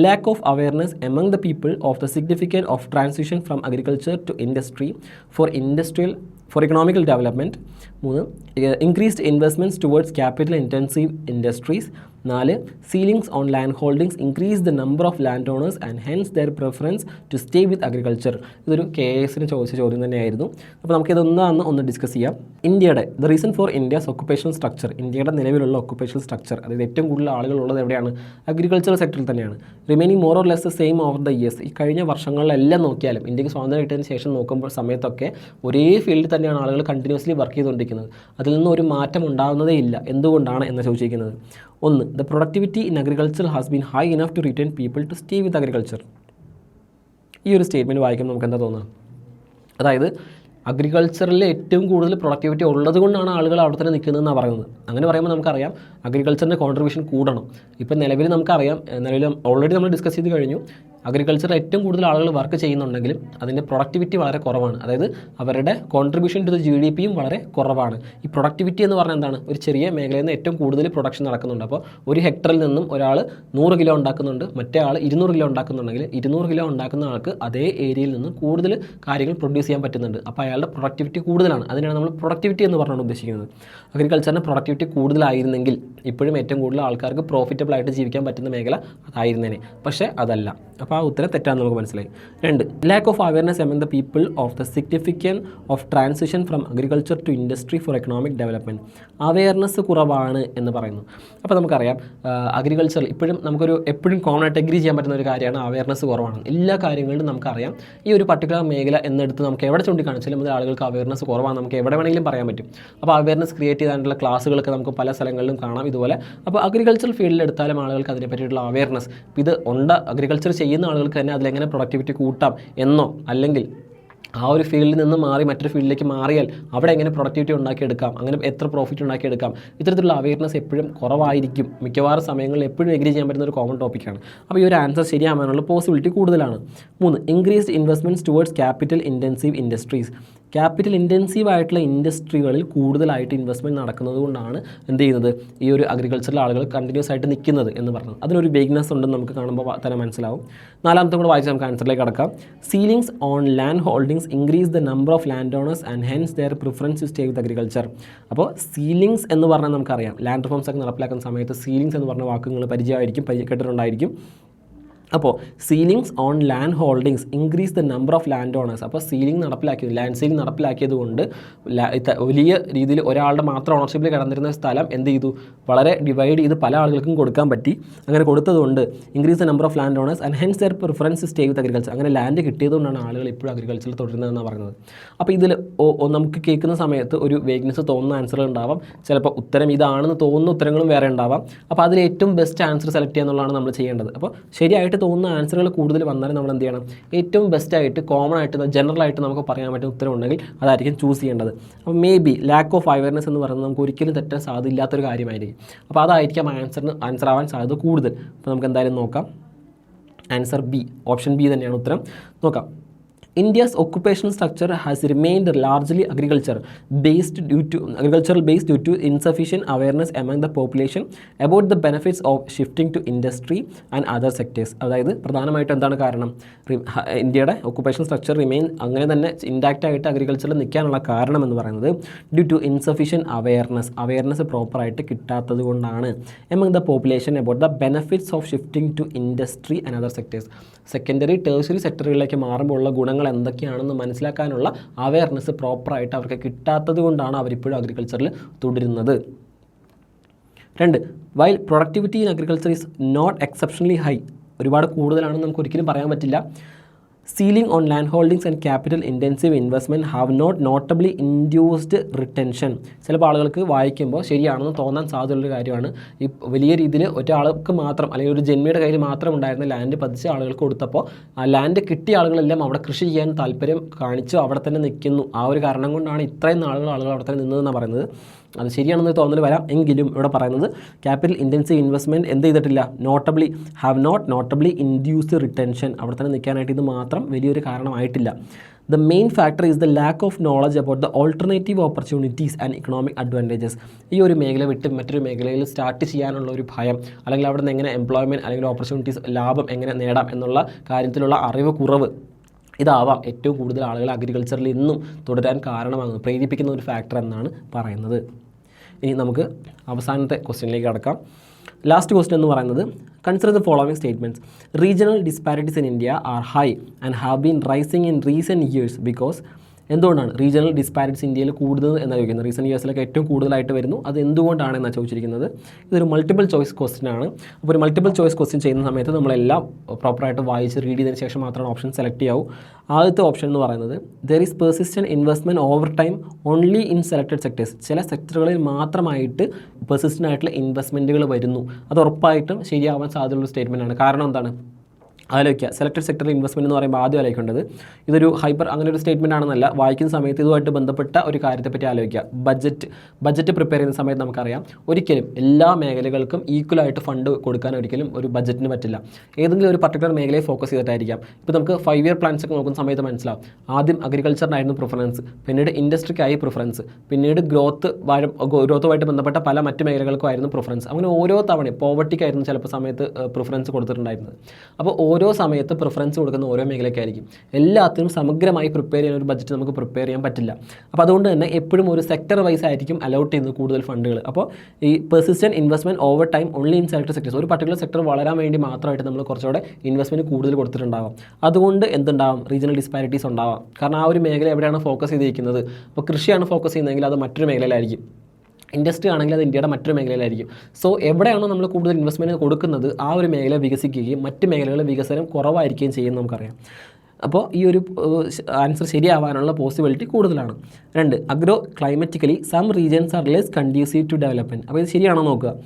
Lack of awareness among the people of the significance of transition from agriculture to industry for industrial for economical development. 3 increased investments towards capital intensive industries. 4 ceilings on land holdings increase the number of land owners and hence their preference to stay with agriculture. ഇതൊരു KS ചോദിച്ച ചോദ്യം തന്നെയായിരുന്നു. അപ്പോൾ നമുക്കിതൊന്ന് discuss ചെയ്യാം. ഇന്ത്യയുടെ the reason for India's occupational structure, ഇന്ത്യയുടെ നിലവിലുള്ള ഒക്കുപ്പേഷണൽ സ്ട്രക്ചർ, അതായത് ഏറ്റവും കൂടുതൽ ആളുകളുള്ളത് എവിടെയാണ്? അഗ്രികൾച്ചർ സെക്ടറിൽ തന്നെയാണ്. Remaining more or less the same over the years. ഈ കഴിഞ്ഞ വർഷങ്ങളിലെല്ലാം നോക്കിയാലും ഇന്ത്യക്ക് സ്വാതന്ത്ര്യം കിട്ടിയതിന് ശേഷം നോക്കുമ്പോൾ സമയത്തൊക്കെ ഒരേ ഫീൽഡിൽ തന്നെയാണ് ആളുകൾ കണ്ടിന്യൂസ്ലി വർക്ക് ചെയ്തുകൊണ്ടിരിക്കുന്നത്. അതിൽ നിന്ന് ഒരു മാറ്റം ഉണ്ടാകുന്നതേ ഇല്ല. എന്തുകൊണ്ടാണ് എന്ന് ചോദിച്ചിരിക്കുന്നത്. 1 the productivity in agriculture has been high enough to retain people to stay with agriculture. ഈ ഒരു സ്റ്റേറ്റ്മെൻറ്റ് വായിക്കുമ്പോൾ നമുക്ക് എന്താ തോന്നുക? അതായത് അഗ്രികൾച്ചറിൽ ഏറ്റവും കൂടുതൽ പ്രൊഡക്ടിവിറ്റി ഉള്ളത് കൊണ്ടാണ് ആളുകൾ അവിടെ തന്നെ നിൽക്കുന്നതെന്നാണ് പറയുന്നത്. അങ്ങനെ പറയുമ്പോൾ നമുക്കറിയാം അഗ്രികൾച്ചറിൻ്റെ കോൺട്രിബ്യൂഷൻ കൂടണം. ഇപ്പം നിലവിൽ നമുക്കറിയാം, ഓൾറെഡി നമ്മൾ ഡിസ്കസ് ചെയ്ത് കഴിഞ്ഞു, അഗ്രികൾച്ചറിൽ ഏറ്റവും കൂടുതൽ ആളുകൾ വർക്ക് ചെയ്യുന്നുണ്ടെങ്കിലും അതിൻ്റെ പ്രൊഡക്ടിവിറ്റി വളരെ കുറവാണ്. അതായത് അവരുടെ കോൺട്രിബ്യൂഷൻ ടു ദ GDPയും വളരെ കുറവാണ്. ഈ പ്രൊഡക്ടിവിറ്റി എന്ന് പറഞ്ഞാൽ എന്താണ്? ഒരു ചെറിയ മേഖലയിൽ നിന്ന് ഏറ്റവും കൂടുതൽ പ്രൊഡക്ഷൻ നടക്കുന്നുണ്ട്. അപ്പോൾ ഒരു ഹെക്ടറിൽ നിന്നും ഒരാൾ 100 കിലോ ഉണ്ടാക്കുന്നുണ്ട്, മറ്റേ ആൾ 200 കിലോ ഉണ്ടാക്കുന്നുണ്ടെങ്കിൽ 200 കിലോ ഉണ്ടാക്കുന്ന ആൾക്ക് അതേ ഏരിയയിൽ നിന്ന് കൂടുതൽ കാര്യങ്ങൾ പ്രൊഡ്യൂസ് ചെയ്യാൻ പറ്റുന്നുണ്ട്. അപ്പോൾ അയാളുടെ പ്രൊഡക്ടിവിറ്റി കൂടുതലാണ്. അതിനാണ് നമ്മൾ പ്രൊഡക്ടിവിറ്റി എന്ന് പറഞ്ഞുകൊണ്ട് ഉദ്ദേശിക്കുന്നത്. അഗ്രികൾച്ചറിന് പ്രൊഡക്ടിവിറ്റി കൂടുതലായിരുന്നെങ്കിൽ ഇപ്പോഴും ഏറ്റവും കൂടുതൽ ആൾക്കാർക്ക് പ്രോഫിറ്റബിൾ ആയിട്ട് ജീവിക്കാൻ പറ്റുന്ന മേഖല അതായിരുന്നേനെ. പക്ഷേ അതല്ല. അപ്പോൾ ആ ഉത്തരം തെറ്റാന്ന് നമുക്ക് മനസ്സിലായി. 2 lack of awareness among the people of the significance of transition from agriculture to industry for economic development. Awareness കുറവാണ് എന്ന് പറയുന്നു. അപ്പോൾ നമുക്കറിയാം അഗ്രികൾച്ചർ ഇപ്പോഴും എപ്പോഴും കോമൺ ആയിട്ട് എഗ്രി ചെയ്യാൻ പറ്റുന്ന ഒരു കാര്യമാണ് അവയർനെസ് കുറവാണ്. എല്ലാ കാര്യങ്ങളിലും നമുക്കറിയാം ഈ ഒരു പർട്ടിക്കുലർ മേഖല എന്നെടുത്ത് നമുക്ക് എവിടെ ചൂണ്ടിക്കാണിച്ചാലും മുതൽ ആളുകൾക്ക് അവയർനെസ് കുറവാണ് നമുക്ക് എവിടെ വേണമെങ്കിലും പറയാൻ പറ്റും. അപ്പോൾ അവയർനെസ് ക്രിയേറ്റ് ചെയ്തായിട്ടുള്ള ക്ലാസ്സുകളൊക്കെ നമുക്ക് പല സ്ഥലങ്ങളിലും കാണാം ഇതുപോലെ. അപ്പോൾ അഗ്രികൾച്ചർ ഫീൽഡിൽ എടുത്താലും ആളുകൾക്ക് അതിനെ പറ്റിയിട്ടുള്ള അവയർനെസ് ഇത് ഉണ്ട്. അഗ്രികൾച്ചർ ചെയ്യുന്ന ആളുകൾക്ക് തന്നെ അതിലെങ്ങനെ പ്രൊഡക്ടിവിറ്റി കൂട്ടാം എന്നോ, അല്ലെങ്കിൽ ആ ഒരു ഫീൽഡിൽ നിന്ന് മാറി മറ്റൊരു ഫീൽഡിലേക്ക് മാറിയാൽ അവിടെ എങ്ങനെ പ്രൊഡക്ടിവിറ്റി ഉണ്ടാക്കിയെടുക്കാം, അങ്ങനെ എത്ര പ്രോഫിറ്റ് ഉണ്ടാക്കിയെടുക്കാം, ഇത്തരത്തിലുള്ള അവയർനെസ് എപ്പോഴും കുറവായിരിക്കും. മിക്കവാറും സമയങ്ങളിൽ എപ്പോഴും എഗ്രി ചെയ്യാൻ പറ്റുന്ന ഒരു കോമൺ ടോപ്പിക്കാണ്. അപ്പോൾ ഈ ഒരു ആൻസർ ശരിയാവാനുള്ള പോസിബിലിറ്റി കൂടുതലാണ്. 3 increased investments towards capital intensive industries. Capital intensive ആയിട്ടുള്ള ഇൻഡസ്ട്രികളിൽ കൂടുതലായിട്ട് ഇൻവെസ്റ്റ്മെൻറ്റ് നടക്കുന്നത് കൊണ്ടാണ് എന്ത് ചെയ്യുന്നത്, ഈ ഒരു അഗ്രികൾച്ചറിൽ ആളുകൾ കണ്ടിന്യൂസ് ആയിട്ട് നിൽക്കുന്നത് എന്ന് പറഞ്ഞത്. അതിനൊരു വേഗ്നെസ് ഉണ്ടെന്ന് നമുക്ക് കാണുമ്പോൾ തന്നെ മനസ്സിലാവും. 4ാമത്തെ കൂടെ വായിച്ച് നമുക്ക് ആൻസറിലേക്ക് കടക്കാം. Ceilings on land holdings increase the number of land owners and hence their preference to stay with agriculture. അപ്പോൾ സീലിംഗ്സ് എന്ന് പറഞ്ഞാൽ നമുക്കറിയാം ലാൻഡ് റിഫോംസ് ഒക്കെ നടപ്പിലാക്കുന്ന സമയത്ത് സീലിംഗ്സ് എന്ന് പറഞ്ഞ വാക്കുകൾ പരിചയമായിരിക്കും, കേട്ടിട്ടുണ്ടായിരിക്കും. അപ്പോൾ ceilings on land holdings increase the number of land owners. അപ്പോൾ സീലിംഗ് നടപ്പിലാക്കിയത്, ലാൻഡ് സീലിംഗ് നടപ്പിലാക്കിയത് കൊണ്ട് വലിയ രീതിയിൽ ഒരാളുടെ മാത്രം ഓണർഷിപ്പിൽ കിടന്നിരുന്ന സ്ഥലം എന്ത് ചെയ്തു, വളരെ ഡിവൈഡ് ചെയ്ത് പല ആളുകൾക്കും കൊടുക്കാൻ പറ്റി. അങ്ങനെ കൊടുത്തതുകൊണ്ട് increase the number of land owners and hence their preference stay with agriculture. അങ്ങനെ ലാൻഡ് കിട്ടിയതുകൊണ്ടാണ് ആളുകൾ ഇപ്പോഴും അഗ്രികൾച്ചറിൽ തുടരുന്നതെന്നാണ് പറയുന്നത്. അപ്പോൾ ഇതിൽ നമുക്ക് കേൾക്കുന്ന സമയത്ത് ഒരു വേഗ്നെസ് തോന്നുന്ന ആൻസറുകൾ ഉണ്ടാവാം, ചിലപ്പോൾ ഉത്തരം ഇതാണെന്ന് തോന്നുന്ന ഉത്തരങ്ങളും വേറെ ഉണ്ടാവാം. അപ്പോൾ അതിൽ ഏറ്റവും ബെസ്റ്റ് ആൻസർ സെലക്ട് ചെയ്യുക എന്നുള്ളതാണ് നമ്മൾ ചെയ്യേണ്ടത്. അപ്പോൾ ശരിയായിട്ട് തോന്നുന്ന ആൻസറുകൾ കൂടുതൽ വന്നാലും നമ്മൾ എന്ത് ചെയ്യണം, ഏറ്റവും ബെസ്റ്റായിട്ട് കോമൺ ആയിട്ട് ജനറലായിട്ട് നമുക്ക് പറയാൻ പറ്റുന്ന ഉത്തരം ഉണ്ടെങ്കിൽ അതായിരിക്കും ചൂസ് ചെയ്യേണ്ടത്. അപ്പോൾ may be lakh of awareness എന്ന് പറയുന്നത് നമുക്ക് ഒരിക്കലും തെറ്റാൻ സാധ്യതയില്ലാത്തൊരു കാര്യമായിരിക്കും. അപ്പോൾ അതായിരിക്കാം ആൻസർ ആവാൻ സാധ്യത കൂടുതൽ. അപ്പോൾ നമുക്ക് എന്തായാലും നോക്കാം. ആൻസർ ബി, ഓപ്ഷൻ ബി തന്നെയാണ് ഉത്തരം. നോക്കാം. India's occupational structure has remained largely agricultural based due to insufficient awareness among the population about the benefits of shifting to industry and other sectors. അതായത് പ്രധാനമായിട്ടും എന്താണ് കാരണം, ഇന്ത്യയുടെ ഒക്കുപ്പേഷൻ സ്ട്രക്ചർ അങ്ങനെ തന്നെ ഇൻടാക്റ്റ് ആയിട്ട് അഗ്രികൾച്ചറിൽ നിൽക്കാനുള്ള കാരണം എന്ന് പറയുന്നത് ഡ്യൂ ടു ഇൻസഫിഷ്യൻറ്റ് അവയർനെസ് പ്രോപ്പറായിട്ട് കിട്ടാത്തത് കൊണ്ടാണ്. Among the population about the benefits of shifting to industry and other sectors. Secondary tertiary സെക്ടറുകളിലേക്ക് മാറുമ്പോൾ ഉള്ള ഗുണങ്ങൾ എന്തൊക്കെയാണെന്ന് മനസ്സിലാക്കാനുള്ള അവയർനെസ് പ്രോപ്പറായിട്ട് അവർക്ക് കിട്ടാത്തത് കൊണ്ടാണ് അവരിപ്പോഴും അഗ്രികൾച്ചറിൽ തുടരുന്നത്. 2 while productivity in agriculture is not exceptionally high. ഒരുപാട് കൂടുതലാണെന്ന് നമുക്ക് ഒരിക്കലും പറയാൻ പറ്റില്ല. Ceiling on land holdings and capital intensive investment have not notably induced retention. ചിലപ്പോൾ ആളുകൾക്ക് വായിക്കുമ്പോൾ ശരിയാണെന്ന് തോന്നാൻ സാധ്യതയുള്ളൊരു കാര്യമാണ്. ഈ വലിയ രീതിയിൽ ഒരാൾക്ക് മാത്രം അല്ലെങ്കിൽ ഒരു ജന്മിയുടെ കയ്യിൽ മാത്രം ഉണ്ടായിരുന്ന ലാൻഡ് പതിച്ച് ആളുകൾക്ക് കൊടുത്തപ്പോൾ ആ ലാൻഡ് കിട്ടിയ ആളുകളെല്ലാം അവിടെ കൃഷി ചെയ്യാൻ താല്പര്യം കാണിച്ചു അവിടെ തന്നെ നിൽക്കുന്നു. ആ ഒരു കാരണം കൊണ്ടാണ് ഇത്രയും ആളുകൾ അവിടെ തന്നെ നിന്നതെന്നാണ് പറയുന്നത്. അത് ശരിയാണെന്ന് തോന്നൽ വരാം. എങ്കിലും ഇവിടെ പറയുന്നത് ക്യാപിറ്റൽ ഇൻറ്റൻസീവ് ഇൻവെസ്റ്റ്മെൻറ്റ് എന്ത് ചെയ്തിട്ടില്ല, ഹാവ് നോട്ടബിളി ഇൻഡ്യൂസ്ഡ് റിട്ടൻഷൻ. അവിടെ തന്നെ നിൽക്കാനായിട്ട് ഇത് മാത്രം വലിയൊരു കാരണമായിട്ടില്ല. The main factor is the lack of knowledge about the alternative opportunities and economic advantages. ഈ ഒരു മേഖല വിട്ട് മറ്റൊരു മേഖലയിൽ സ്റ്റാർട്ട് ചെയ്യാനുള്ള ഒരു ഭയം, അല്ലെങ്കിൽ അവിടെ നിന്ന് എങ്ങനെ എംപ്ലോയ്മെൻറ്റ് അല്ലെങ്കിൽ ഓപ്പർച്യൂണിറ്റീസ് ലാഭം എങ്ങനെ നേടാം എന്നുള്ള കാര്യത്തിലുള്ള അറിവ് കുറവ്, ഇതാവാം ഏറ്റവും കൂടുതൽ ആളുകൾ അഗ്രികൾച്ചറിൽ ഇന്നും തുടരാൻ കാരണമാകുന്നത്, പ്രേരിപ്പിക്കുന്ന ഒരു ഫാക്ടർ എന്നാണ് പറയുന്നത്. ഇനി നമുക്ക് അവസാനത്തെ ക്വസ്റ്റ്യനിലേക്ക് കടക്കാം. ലാസ്റ്റ് ക്വസ്റ്റ്യൻ എന്ന് പറയുന്നത്, consider the following statements. Regional disparities in India are high and have been rising in recent years because. എന്തുകൊണ്ടാണ് റീജിയണൽ ഡിസ്പാരിറ്റീസ് ഇന്ത്യയിൽ കൂടുതൽ എന്നാണ് ചോദിക്കുന്നത്? റീസെൻറ്റ് ഇയേഴ്സിലൊക്കെ ഏറ്റവും കൂടുതലായിട്ട് വരുന്നു, അത് എന്തുകൊണ്ടാണ് എന്നാണ് ചോദിച്ചിരിക്കുന്നത്. ഇതൊരു മൾട്ടിപ്പിൾ ചോയ്സ് ക്വസ്റ്റ്യൻ ആണ്. അപ്പോൾ ഒരു മൾട്ടിപ്പിൾ ചോയ്സ് ക്വസ്റ്റ്യൻ ചെയ്യുന്ന സമയത്ത് നമ്മളെല്ലാം പ്രോപ്പറായിട്ട് വായിച്ച് റീഡ് ചെയ്തതിന് ശേഷം മാത്രമാണ് ഓപ്ഷൻ സെലക്ട് ചെയ്യാവൂ. ആദ്യത്തെ ഓപ്ഷൻ എന്ന് പറയുന്നത്, there is persistent investment over time only in selected sectors. ചില സെക്ടറുകളിൽ മാത്രമായിട്ട് പെർസിസ്റ്റൻ്റ് ആയിട്ടുള്ള ഇൻവെസ്റ്റ്മെൻറ്റുകൾ വരുന്നു. അത് ഉറപ്പായിട്ടും ശരിയാവാൻ സാധ്യതയുള്ള സ്റ്റേറ്റ്മെൻ്റ് ആണ്. കാരണം എന്താണ്? ആലോചിക്കുക, സെലക്ടഡ് സെക്ടറിൽ ഇൻവെസ്റ്റ്മെൻറ്റ് എന്ന് പറയുമ്പോൾ ആദ്യം ആലോചിക്കേണ്ടത് ഇതൊരു ഹൈപ്പർ അങ്ങനെ ഒരു സ്റ്റേറ്റ്മെൻ്റ് ആണെന്നല്ല, വായിക്കുന്ന സമയത്ത് ഇതുമായിട്ട് ബന്ധപ്പെട്ട ഒരു കാര്യത്തെപ്പറ്റി ആലോചിക്കുക. ബഡ്ജറ്റ് പ്രിപ്പയർ ചെയ്യുന്ന സമയത്ത് നമുക്കറിയാം ഒരിക്കലും എല്ലാ മേഖലകൾക്കും ഈക്വലായിട്ട് ഫണ്ട് കൊടുക്കാൻ ഒരിക്കലും ഒരു ബഡ്ജറ്റിന് പറ്റില്ല. ഏതെങ്കിലും ഒരു പർട്ടിക്കുലർ മേഖലയെ ഫോക്കസ് ചെയ്തിട്ടായിരിക്കാം. ഇപ്പോൾ നമുക്ക് 5 ഇയർ പ്ലാൻസ് ഒക്കെ നോക്കുന്ന സമയത്ത് മനസ്സിലാവും, ആദ്യം അഗ്രികൾച്ചറിനായിരുന്നു പ്രിഫറൻസ്, പിന്നീട് ഇൻഡസ്ട്രിക്കായി പ്രിഫറൻസ്, പിന്നീട് ഗ്രോത്തുമായിട്ട് ബന്ധപ്പെട്ട പല മറ്റ് മേഖലകൾക്കുമായിരുന്നു പ്രിഫറൻസ്. അങ്ങനെ ഓരോ തവണയും പോവർട്ടിക്കായിരുന്നു ചിലപ്പോൾ സമയത്ത് പ്രിഫറൻസ് കൊടുത്തിട്ടുണ്ടായിരുന്നത്. അപ്പോൾ ഓരോ സമയത്ത് പ്രിഫറൻസ് കൊടുക്കുന്ന ഓരോ മേഖലയ്ക്കായിരിക്കും. എല്ലാത്തിനും സമഗ്രമായി പ്രിപ്പയർ ചെയ്യാൻ ഒരു ബഡ്ജറ്റ് നമുക്ക് പ്രിപ്പയർ ചെയ്യാൻ പറ്റില്ല. അപ്പോൾ അതുകൊണ്ട് തന്നെ എപ്പോഴും ഒരു സെക്ടർ വൈസ് ആയിരിക്കും അലോട്ട് ചെയ്യുന്നത് കൂടുതൽ ഫണ്ടുകൾ. അപ്പോൾ ഈ persistent investment over time only in selected sectors, ഒരു പർട്ടിക്കുലർ സെക്ടർ വളരാൻ വേണ്ടി മാത്രമായിട്ട് നമ്മൾ കുറച്ചുകൂടെ ഇൻവെസ്റ്റ്മെൻറ്റ് കൂടുതൽ കൊടുത്തിട്ടുണ്ടാകും. അതുകൊണ്ട് എന്തുണ്ടാകും? റീജിയണൽ ഡിസ്പാരിറ്റീസ് ഉണ്ടാവാം. കാരണം ആ ഒരു മേഖല എവിടെയാണ് ഫോക്കസ് ചെയ്തിരിക്കുന്നത്? അപ്പോൾ കൃഷിയാണ് ഫോക്കസ് ചെയ്യുന്നതെങ്കിൽ അത് മറ്റൊരു മേഖലയിലായിരിക്കും. ഇൻഡസ്ട്രി ആണെങ്കിൽ അത് ഇന്ത്യയുടെ മറ്റൊരു മേഖലയിലായിരിക്കും. സോ എവിടെയാണോ നമ്മൾ കൂടുതൽ ഇൻവെസ്റ്റ്മെൻറ്റ് കൊടുക്കുന്നത് ആ ഒരു മേഖല വികസിക്കുകയും മറ്റ് മേഖലകളിലെ വികസനം കുറവായിരിക്കുകയും ചെയ്യും നമുക്കറിയാം. അപ്പോൾ ഈ ഒരു ആൻസർ ശരിയാവാനുള്ള പോസിബിലിറ്റി കൂടുതലാണ്. 2, agro climatically some regions are less conducive to development. അപ്പോൾ ഇത് ശരിയാണോ നോക്കുക.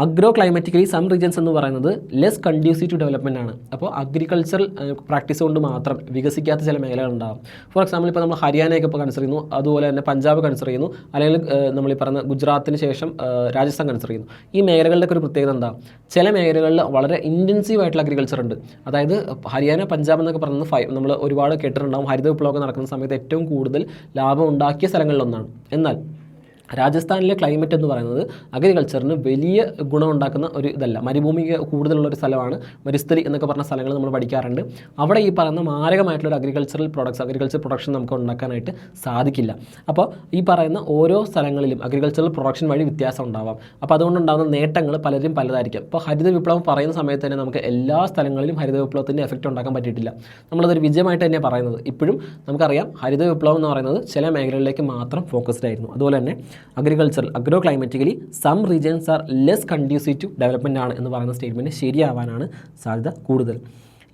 അഗ്രോ ക്ലൈമറ്റിക്കലി സം റീജിയൻസ് എന്ന് പറയുന്നത് ലെസ് കൺഡ്യൂസീവ് ടു ഡെവലപ്മെൻ്റ് ആണ്. അപ്പോൾ അഗ്രികൾച്ചറൽ പ്രാക്ടീസ് കൊണ്ട് മാത്രം വികസിക്കാത്ത ചില മേഖലകളുണ്ടാകും. ഫോർ എക്സാമ്പിൾ ഇപ്പോൾ നമ്മൾ ഹരിയാനയൊക്കെ ഇപ്പോൾ കൺസിഡർ ചെയ്യുന്നു, അതുപോലെ തന്നെ പഞ്ചാബ് കൺസിഡർ ചെയ്യുന്നു, അല്ലെങ്കിൽ നമ്മൾ ഈ പറഞ്ഞ ഗുജറാത്തിന് ശേഷം രാജസ്ഥാൻ കൺസിഡർ ചെയ്യുന്നു. ഈ മേഖലകളുടെയൊക്കെ ഒരു പ്രത്യേകത എന്താ? ചില മേഖലകളിൽ വളരെ ഇൻറ്റൻസീവ് ആയിട്ടുള്ള അഗ്രികൾച്ചർ ഉണ്ട്. അതായത് ഹരിയാന, പഞ്ചാബ് എന്നൊക്കെ പറയുന്നത് നമ്മൾ ഒരുപാട് കേട്ടിട്ടുണ്ടാകും, ഹരിത വിപ്ലവമൊക്കെ നടക്കുന്ന സമയത്ത് ഏറ്റവും കൂടുതൽ ലാഭം ഉണ്ടാക്കിയ സ്ഥലങ്ങളിലൊന്നാണ്. എന്നാൽ രാജസ്ഥാനിലെ ക്ലൈമറ്റ് എന്ന് പറയുന്നത് അഗ്രികൾച്ചറിന് വലിയ ഗുണമുണ്ടാക്കുന്ന ഒരു ഇതല്ല. മരുഭൂമി കൂടുതലുള്ളൊരു സ്ഥലമാണ്. മരുസ്ഥലി എന്നൊക്കെ പറഞ്ഞ സ്ഥലങ്ങൾ നമ്മൾ പഠിക്കാറുണ്ട്. അവിടെ ഈ പറയുന്ന മാരകമായിട്ടുള്ളൊരു അഗ്രികൾച്ചർ പ്രൊഡക്ഷൻ നമുക്ക് ഉണ്ടാക്കാനായിട്ട് സാധിക്കില്ല. അപ്പോൾ ഈ പറയുന്ന ഓരോ സ്ഥലങ്ങളിലും അഗ്രികൾച്ചറൽ പ്രൊഡക്ഷൻ വഴി വ്യത്യാസം ഉണ്ടാവാം. അപ്പോൾ അതുകൊണ്ടുണ്ടാകുന്ന നേട്ടങ്ങൾ പലരും പലതായിരിക്കും. ഇപ്പോൾ ഹരിത വിപ്ലവം പറയുന്ന സമയത്ത് തന്നെ നമുക്ക് എല്ലാ സ്ഥലങ്ങളിലും ഹരിത വിപ്ലവത്തിൻ്റെ എഫക്റ്റ് ഉണ്ടാക്കാൻ പറ്റിയിട്ടില്ല. നമ്മളതൊരു വിജയമായിട്ട് തന്നെ പറയുന്നത്. ഇപ്പോഴും നമുക്കറിയാം ഹരിത വിപ്ലവം എന്ന് പറയുന്നത് ചില മേഖലകളിലേക്ക് മാത്രം ഫോക്കസ്ഡ് ആയിരുന്നു. അതുപോലെ തന്നെ agro climatically some regions are less conducive to development ആണ് എന്ന് പറയുന്ന സ്റ്റേറ്റ്മെൻറ്റ് ശരിയാവാനാണ് സാധ്യത കൂടുതൽ.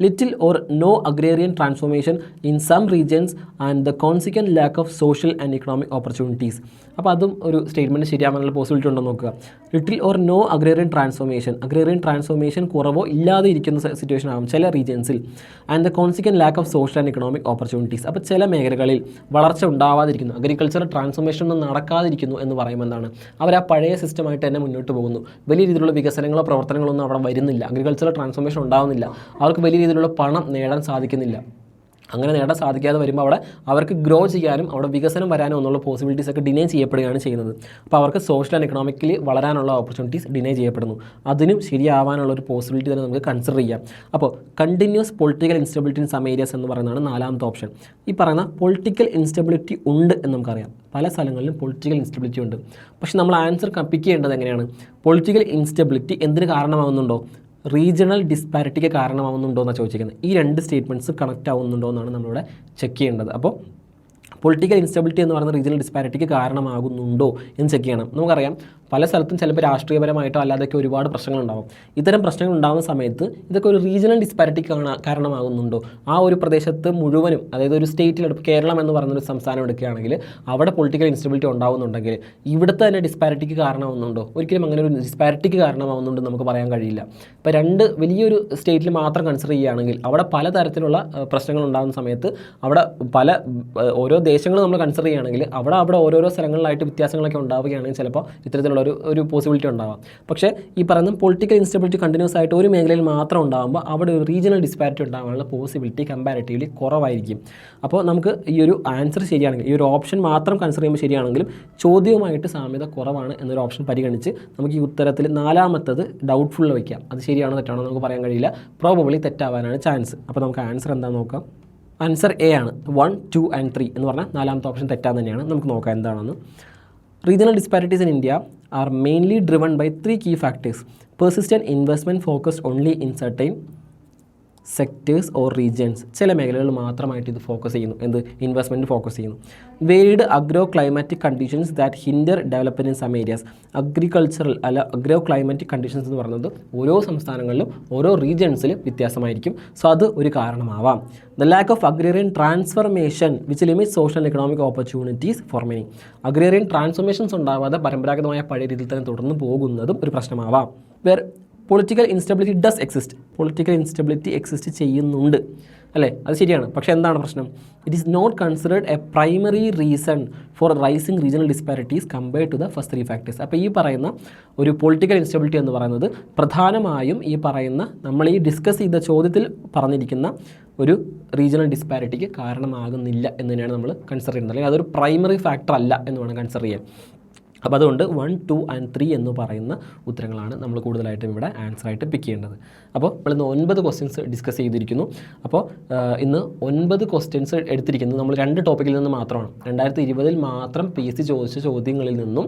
Little or no agrarian transformation in some regions and the consequent lack of social and economic opportunities. അപ്പോൾ അതും ഒരു സ്റ്റേറ്റ്മെൻറ്റ് ശരിയാവാനുള്ള പോസിബിലിറ്റി ഉണ്ടോ നോക്കുക. Little or no agrarian transformation കുറവോ ഇല്ലാതെ ഇരിക്കുന്ന സിറ്റുവേഷൻ ആകും ചില റീജിയൻസിൽ. And the consequent lack of social and economic opportunities. അപ്പോൾ ചില മേഖലകളിൽ വളർച്ച ഉണ്ടാവാതിരിക്കുന്നു, അഗ്രികൾച്ചർ ട്രാൻസ്ഫോർമേഷൻ ഒന്നും നടക്കാതിരിക്കുന്നു എന്ന് പറയുമ്പോൾ എന്താണ്? അവർ ആ പഴയ സിസ്റ്റമായിട്ട് തന്നെ മുന്നോട്ട് പോകുന്നു. വലിയ രീതിയിലുള്ള വികസനങ്ങളോ പ്രവർത്തനങ്ങളോ ഒന്നും അവിടെ വരുന്നില്ല. അഗ്രികൾച്ചർ ട്രാൻസ്ഫോർമേഷൻ ഉണ്ടാവുന്നില്ല. അവർക്ക് വലിയ രീതിയിലുള്ള പണം നേടാൻ സാധിക്കുന്നില്ല. അങ്ങനെ നേടാൻ സാധിക്കാതെ വരുമ്പോൾ അവിടെ അവർക്ക് ഗ്രോ ചെയ്യാനും അവിടെ വികസനം വരാനും എന്നുള്ള പോസിബിലിറ്റീസ് ഒക്കെ ഡിനേ ചെയ്യപ്പെടുകയാണ് ചെയ്യുന്നത്. അപ്പോൾ അവർക്ക് സോഷ്യൽ ആൻഡ് എക്കണോമിക്കലി വളരാനുള്ള ഓപ്പർച്യൂണിറ്റീസ് ഡിനേ ചെയ്യപ്പെടുന്നു. അതിനും ശരിയാവാനുള്ള ഒരു പോസിബിലിറ്റി തന്നെ നമുക്ക് കൺസിഡർ ചെയ്യാം. അപ്പോൾ continuous political instability in some areas എന്ന് പറയുന്നതാണ് 4ാമത്തെ ഓപ്ഷൻ. ഈ പറയുന്ന പൊളിറ്റിക്കൽ ഇൻസ്റ്റബിലിറ്റി ഉണ്ട് എന്ന് നമുക്കറിയാം. പല സ്ഥലങ്ങളിലും പൊളിറ്റിക്കൽ ഇൻസ്റ്റബിലിറ്റി ഉണ്ട്. പക്ഷേ നമ്മൾ ആൻസർ പിക്ക് ചെയ്യേണ്ടത് എങ്ങനെയാണ്? പൊളിറ്റിക്കൽ ഇൻസ്റ്റബിലിറ്റി എന്തിന് കാരണമാകുന്നുണ്ടോ? റീജിയണൽ ഡിസ്പാരിറ്റിക്ക് കാരണമാവുന്നുണ്ടോ എന്നാണ് ചോദിച്ചിരിക്കുന്നത്. ഈ 2 സ്റ്റേറ്റ്മെൻറ്റ്സ് കണക്റ്റ് ആവുന്നുണ്ടോ എന്നാണ് നമ്മളിവിടെ ചെക്ക് ചെയ്യേണ്ടത്. അപ്പോൾ പൊളിറ്റിക്കൽ ഇൻസ്റ്റബിലിറ്റി എന്ന് പറയുന്ന റീജിയണൽ ഡിസ്പാരിറ്റിക്ക് കാരണമാകുന്നുണ്ടോ എന്ന് ചെക്ക് ചെയ്യണം. നമുക്കറിയാം പല സ്ഥലത്തും ചിലപ്പോൾ രാഷ്ട്രീയപരമായിട്ടോ അല്ലാതെയൊക്കെ ഒരുപാട് പ്രശ്നങ്ങളുണ്ടാകും. ഇത്തരം പ്രശ്നങ്ങൾ ഉണ്ടാകുന്ന സമയത്ത് ഇതൊക്കെ ഒരു റീജിയണൽ ഡിസ്പാരിറ്റിക്ക് കാരണമാകുന്നുണ്ടോ? ആ ഒരു പ്രദേശത്ത് മുഴുവനും, അതായത് ഒരു സ്റ്റേറ്റിലെടുപ്പ് കേരളം എന്ന് പറയുന്നൊരു സംസ്ഥാനം എടുക്കുകയാണെങ്കിൽ അവിടെ പൊളിറ്റിക്കൽ ഇൻസ്റ്റബിലിറ്റി ഉണ്ടാകുന്നുണ്ടെങ്കിൽ ഇവിടുത്തെ തന്നെ ഡിസ്പാരിറ്റിക്ക് കാരണമാകുന്നുണ്ടോ? ഒരിക്കലും അങ്ങനെ ഒരു ഡിസ്പാരിറ്റിക്ക് കാരണമാകുന്നുണ്ടെന്ന് നമുക്ക് പറയാൻ കഴിയില്ല. ഇപ്പോൾ 2 വലിയൊരു സ്റ്റേറ്റിൽ മാത്രം കൺസിഡർ ചെയ്യുകയാണെങ്കിൽ അവിടെ പലതരത്തിലുള്ള പ്രശ്നങ്ങൾ ഉണ്ടാകുന്ന സമയത്ത് അവിടെ ഓരോ ദേശങ്ങൾ നമ്മൾ കൺസിഡർ ചെയ്യുകയാണെങ്കിൽ അവിടെ ഓരോരോ സ്ഥലങ്ങളിലായിട്ട് വ്യത്യാസങ്ങളൊക്കെ ഉണ്ടാവുകയാണെങ്കിൽ ചിലപ്പോൾ ഇത്തരത്തിലുള്ള ഒരു പോസിബിലിറ്റി ഉണ്ടാവാം. പക്ഷേ ഈ പറയുന്ന പൊളിറ്റിക്കൽ ഇൻസ്റ്റബിലിറ്റി കണ്ടിന്യൂസ് ആയിട്ട് ഒരു മേഖലയിൽ മാത്രം ഉണ്ടാകുമ്പോൾ അവിടെ ഒരു റീജിയണൽ ഡിസ്പാരിറ്റി ഉണ്ടാകാനുള്ള പോസിബിലിറ്റി കമ്പാരിറ്റീവ്ലി കുറവായിരിക്കും. അപ്പോൾ നമുക്ക് ഈ ഒരു ആൻസർ ശരിയാണെങ്കിൽ, ഈ ഒരു ഓപ്ഷൻ മാത്രം കൺസിഡർ ചെയ്യുമ്പോൾ ശരിയാണെങ്കിലും ചോദ്യവുമായിട്ട് സാമ്യത കുറവാണ് എന്നൊരു ഓപ്ഷൻ പരിഗണിച്ച് നമുക്ക് ഈ ഉത്തരത്തിൽ 4ാമത്തത് ഡൗട്ട്ഫുൾ വയ്ക്കാം. അത് ശരിയാണോ തെറ്റാണോ നമുക്ക് പറയാൻ കഴിയില്ല. പ്രോബബിളി തെറ്റാവാനാണ് ചാൻസ്. അപ്പോൾ നമുക്ക് ആൻസർ എന്താണെന്ന് നോക്കാം. ആൻസർ എ ആണ്. 1, 2 and 3 എന്ന് പറഞ്ഞാൽ നാലാമത്തെ ഓപ്ഷൻ തെറ്റാൻ തന്നെയാണ്. നമുക്ക് നോക്കാം എന്താണെന്ന്. Regional disparities in India are mainly driven by 3 key factors. Persistent investment focused only in certain sectors or regions. ചില മേഖലകൾ മാത്രമായിട്ട് ഇത് ഫോക്കസ് ചെയ്യുന്നു. എന്ത്? ഇൻവെസ്റ്റ്മെൻറ്റ് ഫോക്കസ് ചെയ്യുന്നു. Varied agro climatic conditions that hinder development in some areas. Agricultural agro climatic conditions എന്ന് പറയുന്നത് ഓരോ സംസ്ഥാനങ്ങളിലും ഓരോ റീജിയൻസിലും വ്യത്യാസമായിരിക്കും. സോ അത് ഒരു കാരണമാവാം. The lack of agrarian transformation which limit social and economic opportunities for many. Agrarian transformations ഉണ്ടാവാതെ പരമ്പരാഗതമായ പഴയ രീതിയിൽ തന്നെ തുടർന്ന് പോകുന്നതും ഒരു പ്രശ്നമാവാം. Political instability does exist. Political instability exist ചെയ്യുന്നുണ്ട് അല്ലേ? അത് ശരിയാണ്. പക്ഷേ എന്താണ് പ്രശ്നം? It is not considered a primary reason for rising regional disparities compared to the first 3 factors. അപ്പോൾ ഈ പറയുന്ന ഒരു പൊളിറ്റിക്കൽ ഇൻസ്റ്റബിലിറ്റി എന്ന് പറയുന്നത് പ്രധാനമായും ഈ പറയുന്ന നമ്മൾ ഈ ഡിസ്കസ് ചെയ്ത ചോദ്യത്തിൽ പറഞ്ഞിരിക്കുന്ന ഒരു റീജിയണൽ ഡിസ്പാരിറ്റിക്ക് കാരണമാകുന്നില്ല എന്ന് തന്നെയാണ് നമ്മൾ കൺസിഡർ ചെയ്യുന്നത്. അല്ലെങ്കിൽ അതൊരു പ്രൈമറി ഫാക്ടർ അല്ല എന്ന് വേണം കൺസിഡർ ചെയ്യാൻ. അപ്പോൾ അതുകൊണ്ട് 1, 2 and 3 എന്ന് പറയുന്ന ഉത്തരങ്ങളാണ് നമ്മൾ കൂടുതലായിട്ടും ഇവിടെ ആൻസറായിട്ട് പിക്ക് ചെയ്യേണ്ടത്. അപ്പോൾ നമ്മളിന്ന് 9 ക്വസ്റ്റ്യൻസ് ഡിസ്കസ് ചെയ്തിരിക്കുന്നു. അപ്പോൾ ഇന്ന് 9 ക്വസ്റ്റ്യൻസ് എടുത്തിരിക്കുന്നത് നമ്മൾ 2 ടോപ്പിക്കിൽ നിന്ന് മാത്രമാണ്. 2020 മാത്രം PSC ചോദിച്ച ചോദ്യങ്ങളിൽ നിന്നും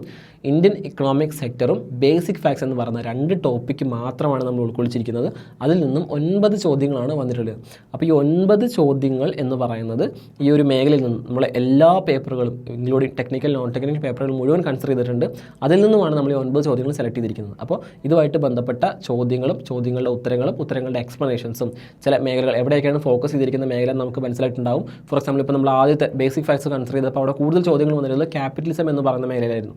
ഇന്ത്യൻ ഇക്കണോമിക് സെക്ടറും ബേസിക് ഫാക്ട്സ് എന്ന് പറയുന്ന 2 ടോപ്പിക്ക് മാത്രമാണ് നമ്മൾ ഉൾക്കൊള്ളിച്ചിരിക്കുന്നത്. അതിൽ നിന്നും 9 ചോദ്യങ്ങളാണ് വന്നിട്ടുള്ളത്. അപ്പോൾ ഈ 9 ചോദ്യങ്ങൾ എന്ന് പറയുന്നത് ഈ ഒരു മേഖലയിൽ നിന്നും നമ്മളെ എല്ലാ പേപ്പറുകളും ഇൻക്ലൂഡിങ് ടെക്നിക്കൽ നോൺ ടെക്നിക്കൽ പേപ്പറുകൾ മുഴുവൻ കൺസിഡർ ചെയ്തിട്ടുണ്ട്. അതിൽ നിന്നുമാണ് നമ്മൾ ഈ 9 ചോദ്യങ്ങൾ സെലക്ട് ചെയ്തിരിക്കുന്നത്. അപ്പോൾ ഇതുമായിട്ട് ബന്ധപ്പെട്ട ചോദ്യങ്ങളും ചോദ്യങ്ങളുടെ ഉത്തരങ്ങളുടെ എക്സ്പ്ലനേഷൻസും ചില മേഖലകൾ എവിടെയൊക്കെയാണ് ഫോക്കസ് ചെയ്തിരിക്കുന്ന മേഖല നമുക്ക് മനസ്സിലായിട്ടുണ്ടാവും. ഫോർ എക്സാമ്പിൾ ഇപ്പോൾ നമ്മൾ ആദ്യത്തെ ബേസിക് ഫാക്ട്സ് കൺസിഡർ ചെയ്തപ്പോൾ അവിടെ കൂടുതൽ ചോദ്യങ്ങൾ വന്നിരുന്നത് ക്യാപിറ്റലിസം എന്ന് പറയുന്ന മേഖലയിലായിരുന്നു.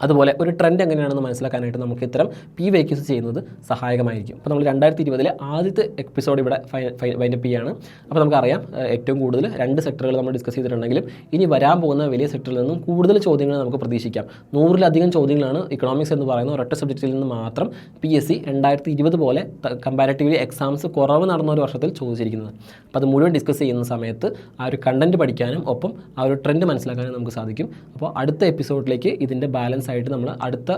അതുപോലെ ഒരു ട്രെൻഡ് എങ്ങനെയാണെന്ന് മനസ്സിലാക്കാനായിട്ട് നമുക്ക് ഇത്തരം PYQs ചെയ്യുന്നത് സഹായകമായിരിക്കും. അപ്പോൾ നമ്മൾ 2020 ആദ്യത്തെ എപ്പിസോഡ് ഇവിടെ വൈൻഡപ്പ് ചെയ്യുകയാണ്. അപ്പോൾ നമുക്കറിയാം ഏറ്റവും കൂടുതൽ 2 സെക്ടറുകൾ നമ്മൾ ഡിസ്കസ് ചെയ്തിട്ടുണ്ടെങ്കിലും ഇനി വരാൻ പോകുന്ന വലിയ സെക്ടറിൽ നിന്നും കൂടുതൽ ചോദ്യങ്ങൾ നമുക്ക് പ്രതീക്ഷിക്കാം. 100-ലധികം ചോദ്യങ്ങളാണ് ഇക്കണോമിക്സ് എന്ന് പറയുന്ന ഒരൊറ്റ സബ്ജക്റ്റിൽ നിന്ന് മാത്രം PSC 2020 പോലെ കമ്പാരിറ്റീവ്ലി എക്സാംസ് കുറവ് നടന്ന ഒരു വർഷത്തിൽ ചോദിച്ചിരിക്കുന്നത്. അപ്പോൾ അത് മുഴുവൻ ഡിസ്കസ് ചെയ്യുന്ന സമയത്ത് ആ ഒരു കണ്ടൻറ്റ് പഠിക്കാനും ഒപ്പം ആ ഒരു ട്രെൻഡ് മനസ്സിലാക്കാനും നമുക്ക് സാധിക്കും. അപ്പോൾ അടുത്ത എപ്പിസോഡിലേക്ക് ഇതിൻ്റെ ബാലൻസ് ആയിട്ട് നമ്മൾ അടുത്ത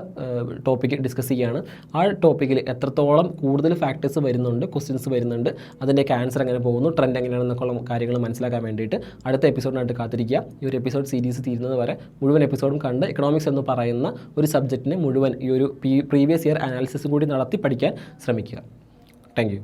ടോപ്പിക്ക് ഡിസ്കസ് ചെയ്യുകയാണ്. ആ ടോപ്പിക്കിൽ എത്രത്തോളം കൂടുതൽ ഫാക്ടേഴ്സ് വരുന്നുണ്ട്, ക്വസ്റ്റ്യൻസ് വരുന്നുണ്ട്, അതിൻ്റെയൊക്കെ ആൻസർ എങ്ങനെ പോകുന്നു, ട്രെൻഡ് എങ്ങനെയാണെന്നൊക്കെയുള്ള കാര്യങ്ങൾ മനസ്സിലാക്കാൻ വേണ്ടിയിട്ട് അടുത്ത എപ്പിസോഡിനായിട്ട് കാത്തിരിക്കുക. ഈ ഒരു എപ്പിസോഡ് സീരീസ് തീരുന്നത് വരെ മുഴുവൻ എപ്പിസോഡും കണ്ട് എക്കണോമിക്സ് എന്ന് പറയുന്ന ഒരു സബ്ജക്റ്റിനെ മുഴുവൻ ഈ ഒരു പ്രീവിയസ് ഇയർ അനാലിസിസ് കൂടി നടത്തി പഠിക്കാൻ ശ്രമിക്കുക. Thank you.